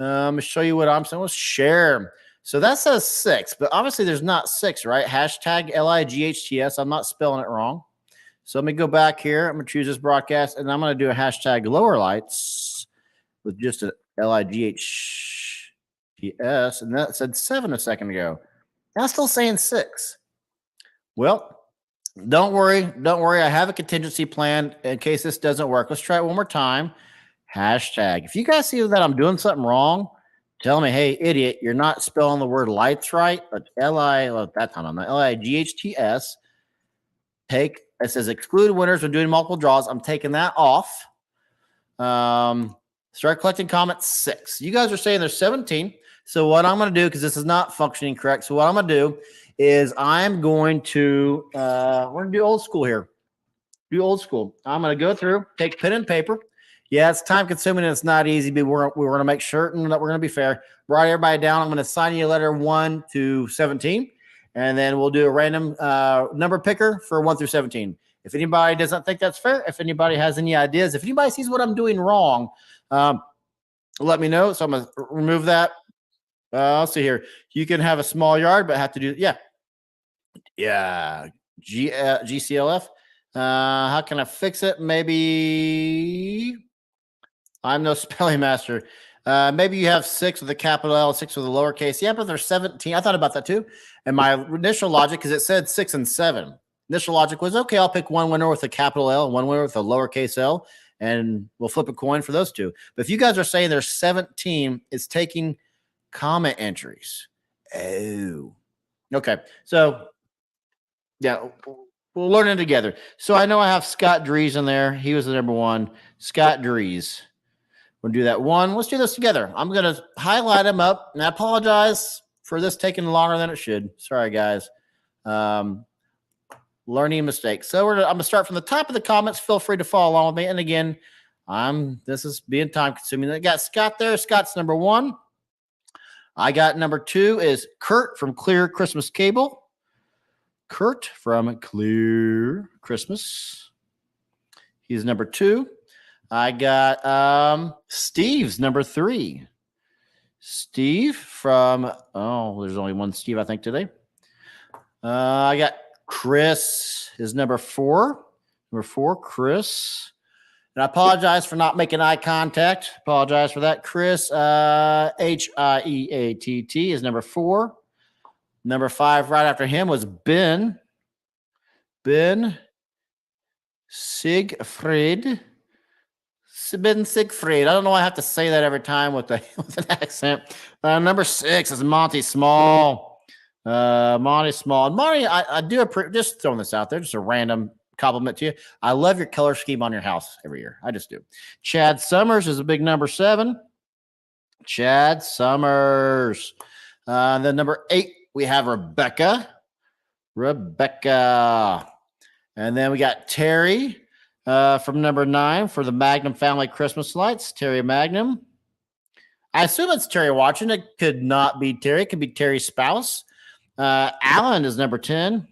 S1: Let me show you what I'm saying. Let's share. So that says 6, but obviously there's not 6, right? Hashtag LIGHTS. I'm not spelling it wrong. So let me go back here. I'm going to choose this broadcast, and I'm going to do a hashtag lower lights with just a LIGHTS. And that said 7 a second ago. Now it's still saying 6. Well, don't worry. I have a contingency plan in case this doesn't work. Let's try it one more time. Hashtag. If you guys see that I'm doing something wrong, tell me, hey, idiot, you're not spelling the word lights right. But that time I'm not LIGHTS. It says exclude winners when doing multiple draws. I'm taking that off. Start collecting comments 6. You guys are saying there's 17. So what I'm going to do, because this is not functioning correct. So what I'm going to do is I'm going to, we're going to do old school here. Do old school. I'm going to go through, take pen and paper. Yeah, it's time consuming and it's not easy, but we're going to make certain that we're going to be fair. Write everybody down. I'm going to assign you a letter 1 to 17, and then we'll do a random number picker for 1 through 17. If anybody doesn't think that's fair, if anybody has any ideas, if anybody sees what I'm doing wrong, let me know. So I'm going to remove that. I'll see here. You can have a small yard, but have to do, yeah. GCLF. How can I fix it? Maybe I'm no spelling master. Maybe you have 6 with a capital L, 6 with a lowercase. Yeah, but there's 17. I thought about that too. And my initial logic, because it said 6 and 7. Initial logic was, okay, I'll pick one winner with a capital L and one winner with a lowercase L, and we'll flip a coin for those 2. But if you guys are saying there's 17, it's taking comment entries. Oh, okay. So, yeah, we'll learn it together. So I know I have Scott Dries in there. He was the number 1. Scott Dries. We'll do that 1. Let's do this together. I'm going to highlight him up, and I apologize for this taking longer than it should. Sorry, guys. Learning mistakes. So I'm going to start from the top of the comments. Feel free to follow along with me. And again, this is being time consuming. I got Scott there. Scott's number 1. I got number 2 is Kurt from Clear Christmas Cable. Kurt from Clear Christmas. He's number 2. I got Steve's number 3. Steve from, there's only one Steve, I think, today. I got Chris is number 4. Number 4, Chris. And I apologize for not making eye contact. Apologize for that. Chris, Hieatt is number 4. Number 5 right after him was Ben. Ben Siegfried. Ben Siegfried. I don't know why I have to say that every time with with an accent. Number 6 is Monty Small. Monty Small. And Monty, I do just throwing this out there, just a random compliment to you. I love your color scheme on your house every year. I just do. Chad Summers is a big number 7. Chad Summers. Then number 8, we have Rebecca. And then we got Terry from number 9 for the Magnum Family Christmas Lights. Terry Magnum. I assume it's Terry watching. It could not be Terry. It could be Terry's spouse. Alan is number 10.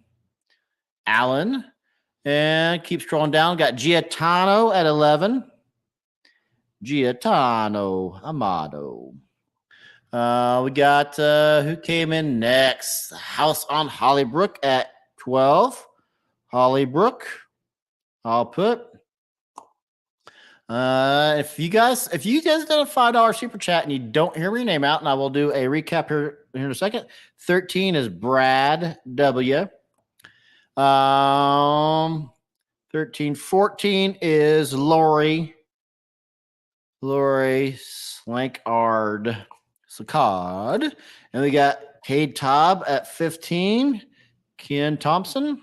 S1: Alan. And keep scrolling down. Got Giatano at 11. Giatano Amato. We got who came in next? House on Hollybrook at 12. Hollybrook. I'll put. If you guys did a $5 super chat and you don't hear your name out, and I will do a recap here in a second. 13 is Brad W. 13, 14 is Lori Slankard. Sakad. And we got Cade Taub at 15. Ken Thompson.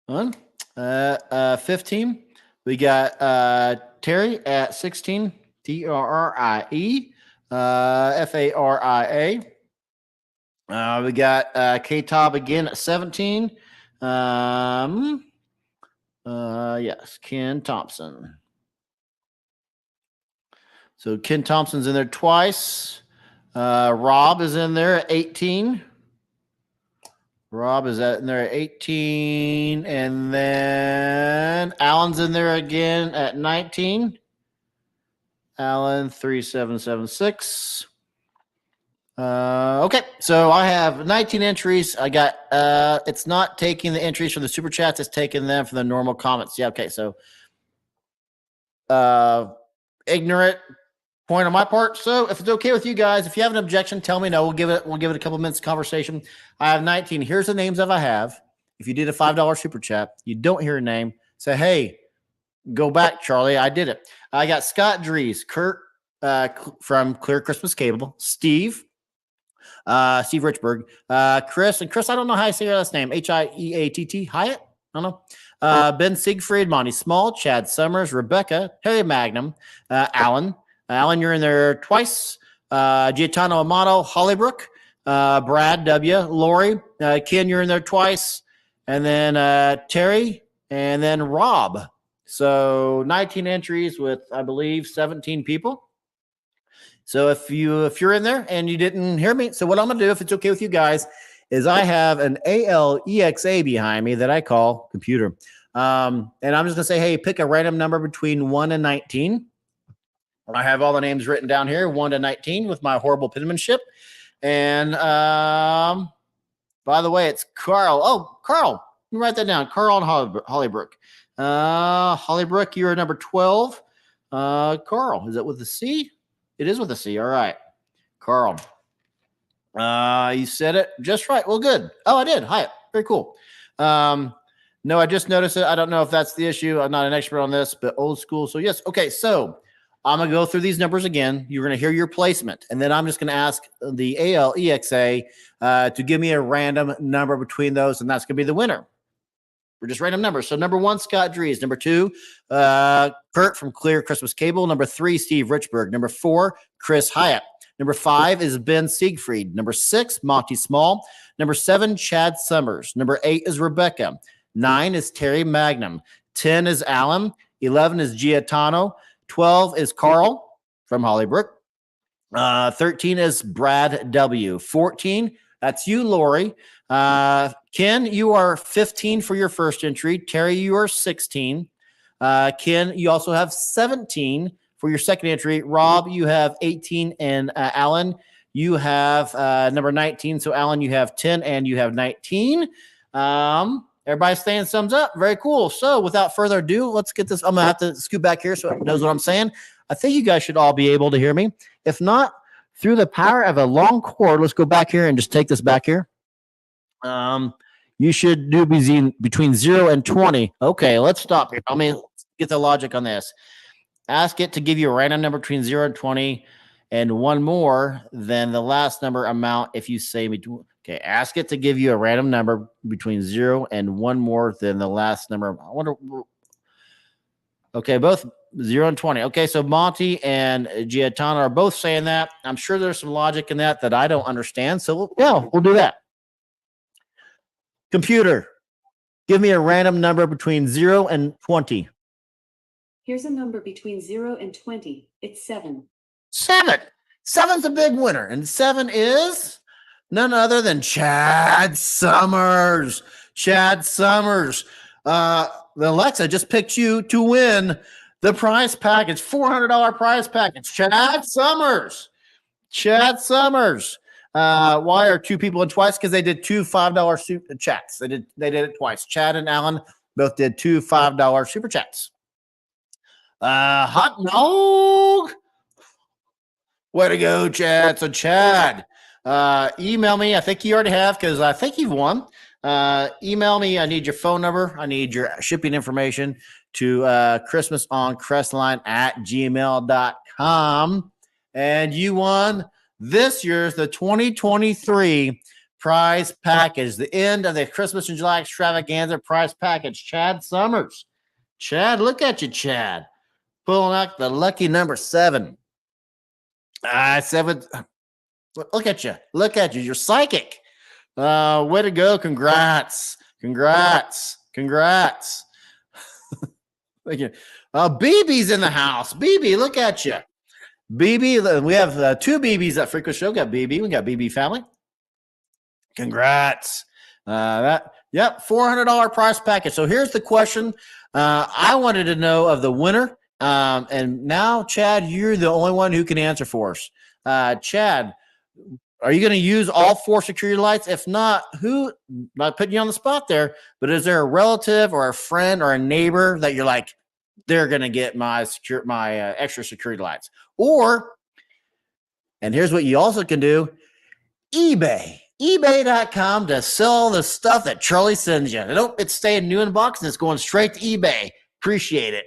S1: 15. We got Terry at 16. Trie. Faria. We got K-Tob again at 17. Yes, Ken Thompson. So Ken Thompson's in there twice. Rob is in there at 18. Rob is in there at 18. And then Alan's in there again at 19. Alan 3776. Okay, so I have 19 entries. I got it's not taking the entries from the super chats, it's taking them from the normal comments. Yeah, okay, so ignorant point on my part. So if it's okay with you guys, if you have an objection, tell me no. We'll give it a couple minutes of conversation. I have 19. Here's the names that I have. If you did a $5 super chat, you don't hear a name, say, hey, go back, Charlie. I did it. I got Scott Dries, Kurt from Clear Christmas Cable, Steve Richburg, Chris, and Chris, I don't know how I say your last name, Hiatt, Hyatt, I don't know. Ben Siegfried, Monty Small, Chad Summers, Rebecca, Harry Magnum, Alan, you're in there twice, Giatano Amato, Hollybrook, Brad W, Lori, Ken, you're in there twice, and then Terry, and then Rob. So 19 entries with, I believe, 17 people. So if you're in there and you didn't hear me, so what I'm going to do, if it's okay with you guys, is I have an Alexa behind me that I call computer. And I'm just going to say, hey, pick a random number between 1 and 19. I have all the names written down here, 1 to 19 with my horrible penmanship. And by the way, it's Carl. Oh, Carl, let me write that down. Carl and Hollybrook. Hollybrook, you're number 12. Carl, is it with a C? It is with a C. All right. Carl. You said it just right. Well, good. Oh, I did. Hi. Very cool. No, I just noticed it. I don't know if that's the issue. I'm not an expert on this, but old school. So yes. Okay. So I'm going to go through these numbers again. You're going to hear your placement. And then I'm just going to ask the Alexa to give me a random number between those. And that's going to be the winner. We're just random numbers. So number 1, Scott Dries. Number 2, Kurt from Clear Christmas Cable. Number 3, Steve Richburg. Number 4, Chris Hyatt. Number 5 is Ben Siegfried. Number 6, Monty Small. Number 7, Chad Summers. Number 8 is Rebecca. 9 is Terry Magnum. 10 is Alan. 11 is Giatano. 12 is Carl from Hollybrook. 13 is Brad W. 14, that's you, Lori. Ken, you are 15 for your first entry. Terry, you are 16. Ken, you also have 17 for your second entry. Rob, you have 18. And Alan, you have number 19. So, Alan, you have 10 and you have 19. Everybody's saying thumbs up. Very cool. So, without further ado, let's get this. I'm going to have to scoot back here so it knows what I'm saying. I think you guys should all be able to hear me. If not, through the power of a long cord, let's go back here and just take this back here. You should do between 0 and 20. Okay, let's stop here. I mean, get the logic on this. Ask it to give you a random number between 0 and 20 and one more than the last number amount if you say between. Okay, ask it to give you a random number between 0 and one more than the last number. I wonder. Okay, both 0 and 20. Okay, so Monty and Giatana are both saying that. I'm sure there's some logic in that I don't understand. So, we'll do that. Computer, give me a random number between 0 and 20.
S4: Here's a number between 0 and 20. It's 7.
S1: 7. 7's a big winner. And 7 is none other than Chad Summers. Chad Summers. Alexa just picked you to win the prize package, $400 prize package. Chad Summers. Chad Summers. Why are two people in twice? Because they did two $5 super chats. They did it twice. Chad and Alan both did two $5 super chats. Hot dog. Way to go, Chad. So Chad, email me. I think you already have because I think you've won. Email me. I need your phone number. I need your shipping information to christmasoncrestline@gmail.com. And you won this year's the 2023 prize package, the end of the Christmas in July Extravaganza prize package. Chad Summers. Chad, look at you, Chad. Pulling out the lucky number 7. 7. Look at you. Look at you. You're psychic. Way to go. Congrats. Congrats. Congrats. Thank you. BB's in the house. BB, look at you. BB, we have 2 BBs at Frequent Show. We got BB family. Congrats. $400 prize package. So here's the question. I wanted to know of the winner. And now, Chad, you're the only one who can answer for us. Chad, are you going to use all 4 security lights? If not, who? Not putting you on the spot there, but is there a relative or a friend or a neighbor that you're like, they're going to get my extra security lights? Or, and here's what you also can do: eBay. eBay.com to sell the stuff that Charlie sends you. It's staying new in box and it's going straight to eBay. Appreciate it.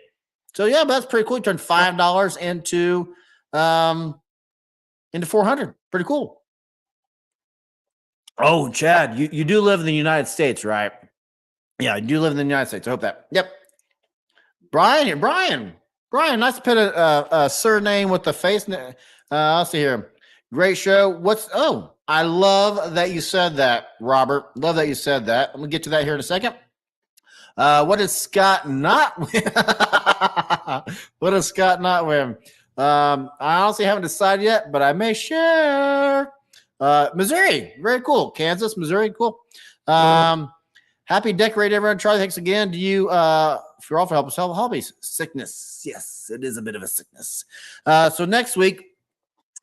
S1: So yeah, that's pretty cool. You turned $5 into 400. Pretty cool. Oh, Chad, you do live in the United States, right? Yeah, you do live in the United States. I hope that. Yep. Brian, nice to put a surname with the face. I'll see here. Great show. I love that you said that, Robert. Love that you said that. I'm gonna get to that here in a second. What does Scott not win? What does Scott not win? I honestly haven't decided yet, but I may share. Missouri, very cool. Kansas, Missouri, cool. Happy decorate, everyone. Charlie, thanks again. Do you, if you're all for help us help hobbies, sickness. Yes, it is a bit of a sickness. So next week,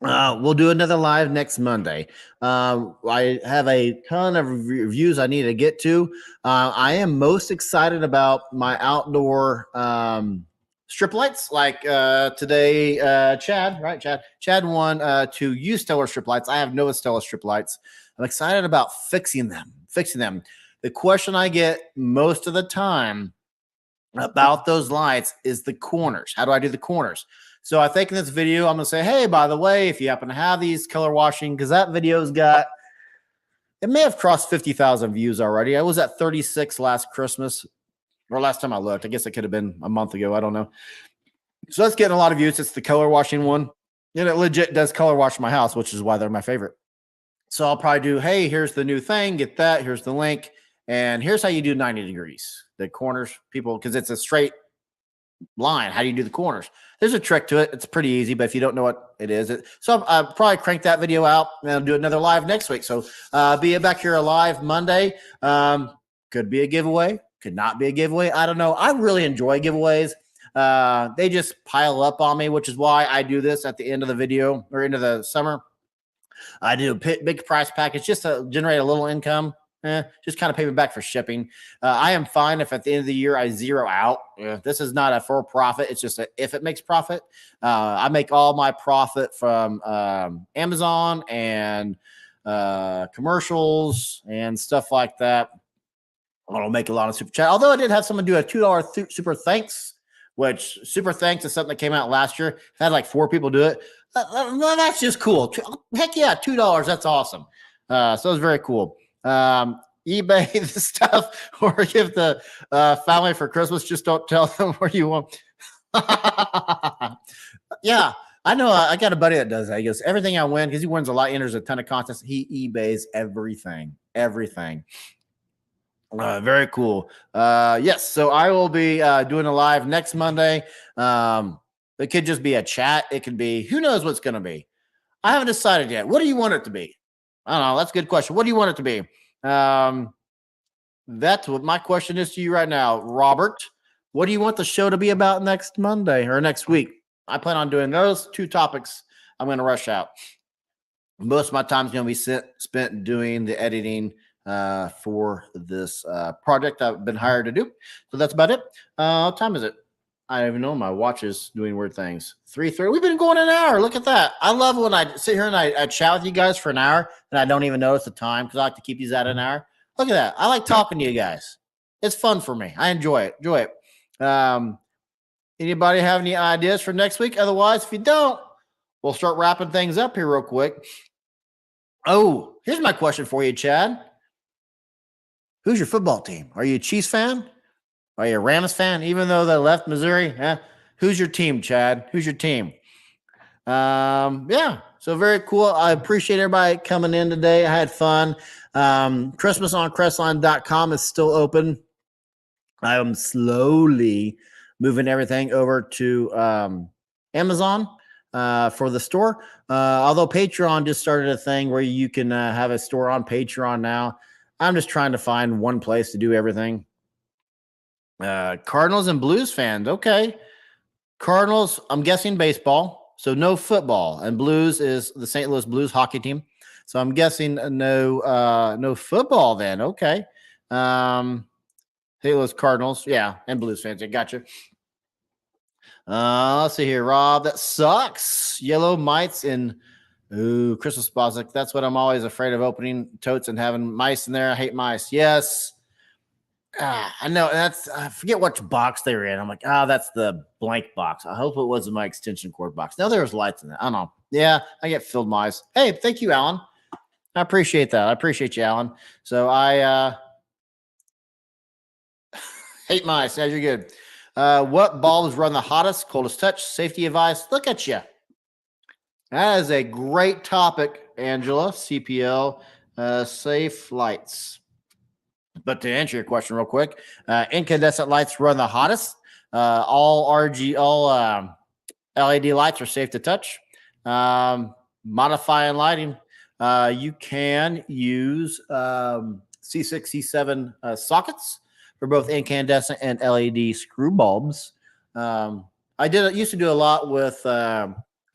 S1: we'll do another live next Monday. I have a ton of reviews I need to get to. I am most excited about my outdoor strip lights. Like today, Chad, right? Chad won to use Stellar strip lights. I have no Stellar strip lights. I'm excited about fixing them. The question I get most of the time about those lights is the corners. How do I do the corners? So I think in this video, I'm going to say, hey, by the way, if you happen to have these color washing, because that video's got, it may have crossed 50,000 views already. I was at 36 last Christmas, or last time I looked. I guess it could have been a month ago. I don't know. So that's getting a lot of views. It's the color washing one. And it legit does color wash my house, which is why they're my favorite. So I'll probably do, hey, here's the new thing. Get that. Here's the link. And here's how you do 90 degrees. The corners, people, because it's a straight line. How do you do the corners? There's a trick to it. It's pretty easy, but if you don't know what it is, so I'll probably crank that video out and I'll do another live next week. So be back here live Monday. Could be a giveaway, could not be a giveaway. I don't know. I really enjoy giveaways. They just pile up on me, which is why I do this at the end of the video or into the summer. I do a big price package just to generate a little income. Just kind of pay me back for shipping. I am fine if at the end of the year I zero out. This is not a for profit. It's just if it makes profit. I make all my profit from Amazon and commercials and stuff like that. I don't make a lot of super chat. Although I did have someone do a $2 super thanks which super thanks to something that came out last year. Had like 4 people do it. That's just cool. Heck yeah, $2. That's awesome. So it was very cool. eBay the stuff or give the family for Christmas. Just don't tell them where you want. Yeah, I know. I got a buddy that does that. He goes, everything I win, because he wins a lot, enters a ton of contests. He eBays everything. Very cool. Yes, so I will be doing a live next Monday. It could just be a chat. It could be, who knows what's going to be. I haven't decided yet. What do you want it to be? I don't know. That's a good question. What do you want it to be? That's what my question is to you right now, Robert. What do you want the show to be about next Monday or next week? I plan on doing those 2 topics. I'm going to rush out. Most of my time is going to be spent doing the editing for this project I've been hired to do. So that's about it. What time is it? I don't even know. My watch is doing weird things. 3:30. We've been going an hour. Look at that. I love when I sit here and I chat with you guys for an hour and I don't even notice the time because I like to keep these at an hour. Look at that. I like talking to you guys. It's fun for me. I enjoy it. Anybody have any ideas for next week? Otherwise, if you don't, we'll start wrapping things up here real quick. Oh, here's my question for you, Chad. Who's your football team? Are you a Chiefs fan? Are you a Rams fan? Even though they left Missouri, who's your team, Chad? Who's your team? Yeah, so very cool. I appreciate everybody coming in today. I had fun. ChristmasOnCrestline.com is still open. I am slowly moving everything over to Amazon for the store. Although Patreon just started a thing where you can have a store on Patreon now. I'm just trying to find one place to do everything. Cardinals and Blues fans. Okay. Cardinals, I'm guessing baseball. So no football. And Blues is the St. Louis Blues hockey team. So I'm guessing no football then. Okay. St. Louis Cardinals. Yeah. And Blues fans. I gotcha. Let's see here, Rob. That sucks. Yellow mites in Christmas box. Like, that's what I'm always afraid of, opening totes and having mice in there. I hate mice. Yes. I know I forget which box they were in. I'm like, that's the blank box. I hope it wasn't my extension cord box. No, there was lights in it. I don't know. Yeah, I get filled mice. Hey, thank you, Alan. I appreciate that. I appreciate you, Alan. So I hate mice. As you're good. What bulbs run the hottest, coldest touch? Safety advice. Look at you. That is a great topic, Angela. CPL, safe lights. But to answer your question real quick, incandescent lights run the hottest. All LED lights are safe to touch. Modifying lighting, you can use C6, C7 sockets for both incandescent and LED screw bulbs. I used to do a lot with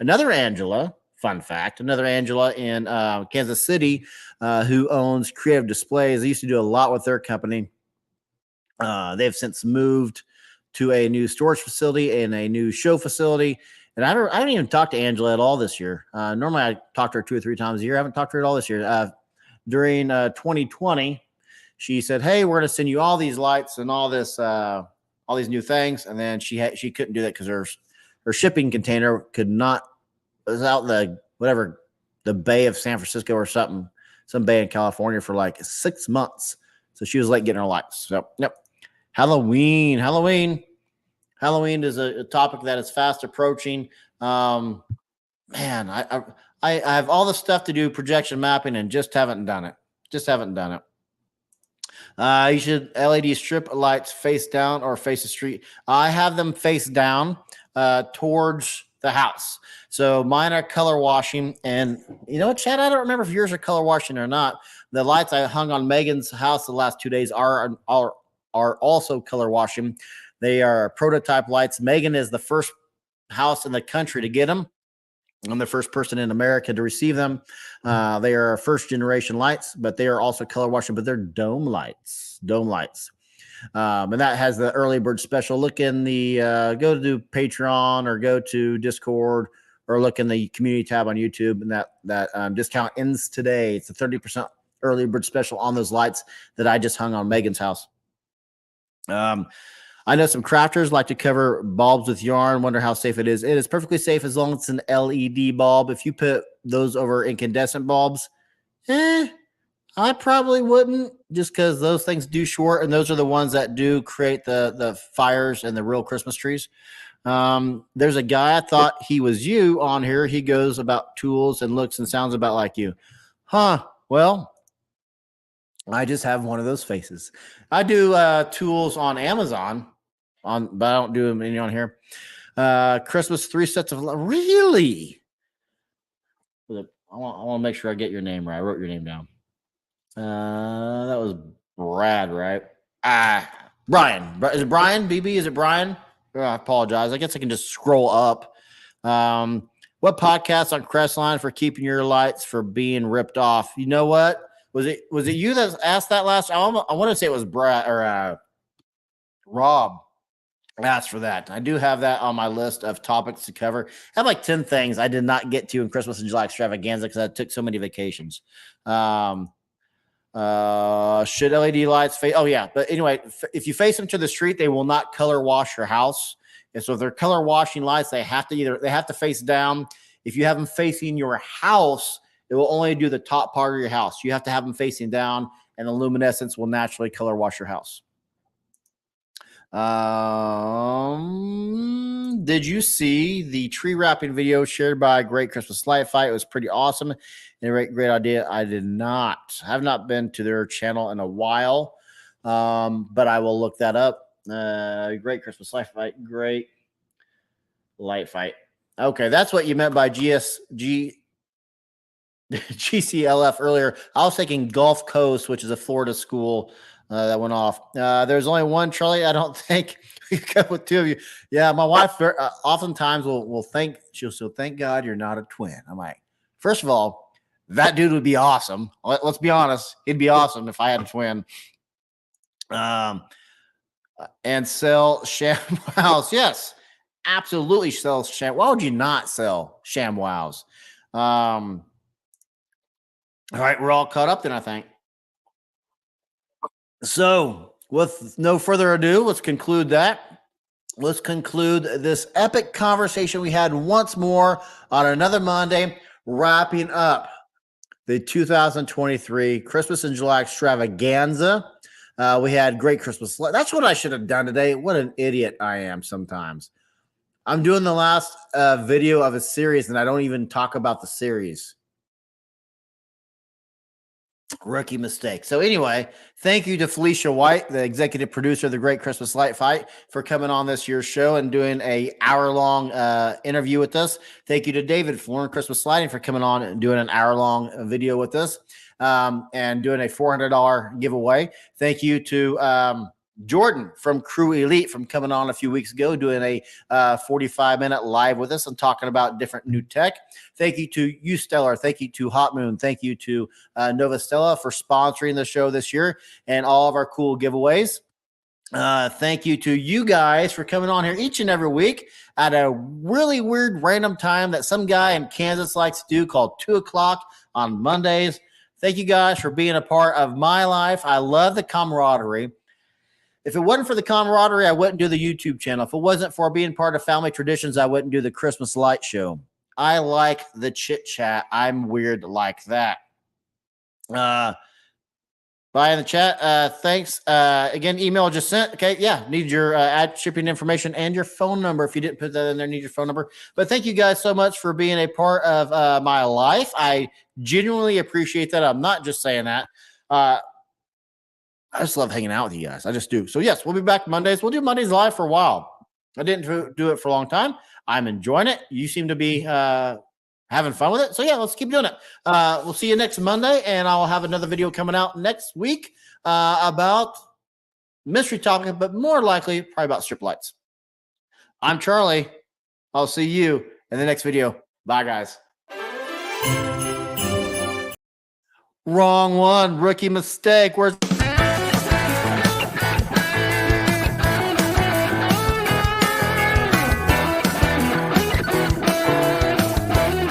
S1: another Angela. Fun fact, another Angela in Kansas City who owns Creative Displays. I used to do a lot with their company. They've since moved to a new storage facility and a new show facility. And I don't even talk to Angela at all this year. Normally I talk to her 2 or 3 times a year. I haven't talked to her at all this year. During 2020, she said, "Hey, we're going to send you all these lights and all these new things." And then she couldn't do that because her shipping container was out in the Bay of San Francisco or some bay in California for like 6 months. So she was late getting her lights. So, yep. Halloween is a topic that is fast approaching. Man, I have all the stuff to do projection mapping and just haven't done it. You should LED strip lights face down or face the street. I have them face down towards the house. So mine are color washing, and you know what, Chad? I don't remember if yours are color washing or not. The lights I hung on Megan's house the last 2 days are also color washing. They are prototype lights. Megan is the first house in the country to get them. I'm the first person in America to receive them. They are first generation lights, but they are also color washing, but they're dome lights. And that has the early bird special. Look in the go to Patreon or go to Discord or look in the community tab on YouTube, and that discount ends today. It's a 30% early bird special on those lights that I just hung on Megan's house. I I know some crafters like to cover bulbs with yarn, wonder how safe it is. It is perfectly safe as long as it's an LED bulb. If you put those over incandescent bulbs, I probably wouldn't, just because those things do short, and those are the ones that do create the fires and the real Christmas trees. There's a guy, I thought he was you on here. He goes about tools and looks and sounds about like you. Huh. Well, I just have one of those faces. I do tools on Amazon, but I don't do them any on here. Christmas 3 sets of really. I want to make sure I get your name right. I wrote your name down. That was Brad, right? Brian. Is it Brian? BB? Is it Brian? Oh, I apologize. I guess I can just scroll up. What podcast on Crestline for keeping your lights for being ripped off? You know what? Was it you that asked that last? I want to say it was Brad or Rob asked for that. I do have that on my list of topics to cover. I have like 10 things I did not get to in Christmas and July Extravaganza because I took so many vacations. Should LED lights face? Oh yeah, but anyway, if you face them to the street, they will not color wash your house. And so if they're color washing lights, they have to face down. If you have them facing your house, it will only do the top part of your house. You have to have them facing down, and the luminescence will naturally color wash your house. Did you see the tree wrapping video shared by Great Christmas Light Fight? It was pretty awesome and a great idea. I did not. I have not been to their channel in a while, but I will look that up. Great Christmas Light Fight. Great Light Fight. Okay, that's what you meant by GCLF earlier. I was thinking Gulf Coast, which is a Florida school that went off. There's only one, Charlie. I don't think we go with two of you. Yeah, my wife oftentimes will think, she'll thank God you're not a twin. I'm like, first of all, that dude would be awesome. Let's be honest. He'd be awesome if I had a twin. And sell ShamWows. Yes, absolutely sell Sham. Why would you not sell ShamWows? All right, we're all caught up then, I think. So, with no further ado, let's conclude that. Let's conclude this epic conversation we had once more on another Monday, wrapping up the 2023 Christmas in July Extravaganza. We had Great Christmas. That's what I should have done today. What an idiot I am sometimes. I'm doing the last video of a series, and I don't even talk about the series. Rookie mistake. So anyway, thank you to Felicia White, the executive producer of the Great Christmas Light Fight, for coming on this year's show and doing a hour-long interview with us. Thank you to David Florin Christmas Lighting for coming on and doing an hour-long video with us and doing a $400 giveaway. Thank you to Jordan from Crew Elite from coming on a few weeks ago, doing a 45-minute live with us and talking about different new tech. Thank you to you, Stellar. Thank you to Hot Moon. Thank you to Nova Stella for sponsoring the show this year and all of our cool giveaways. Thank you to you guys for coming on here each and every week at a really weird random time that some guy in Kansas likes to do called 2 o'clock on Mondays. Thank you guys for being a part of my life. I love the camaraderie. If it wasn't for the camaraderie, I wouldn't do the YouTube channel. If it wasn't for being part of family traditions, I wouldn't do the Christmas light show. I like the chit chat. I'm weird like that. Bye in the chat. Thanks. Again, email just sent. Okay. Yeah. Need your ad shipping information and your phone number. If you didn't put that in there, need your phone number. But thank you guys so much for being a part of my life. I genuinely appreciate that. I'm not just saying that. I just love hanging out with you guys. I just do. So yes, we'll be back Mondays. We'll do Mondays live for a while. I didn't do it for a long time. I'm enjoying it. You seem to be having fun with it. So yeah, let's keep doing it. We'll see you next Monday, and I'll have another video coming out next week about mystery topic, but more likely probably about strip lights. I'm Charlie. I'll see you in the next video. Bye, guys. Wrong one. Rookie mistake. Where's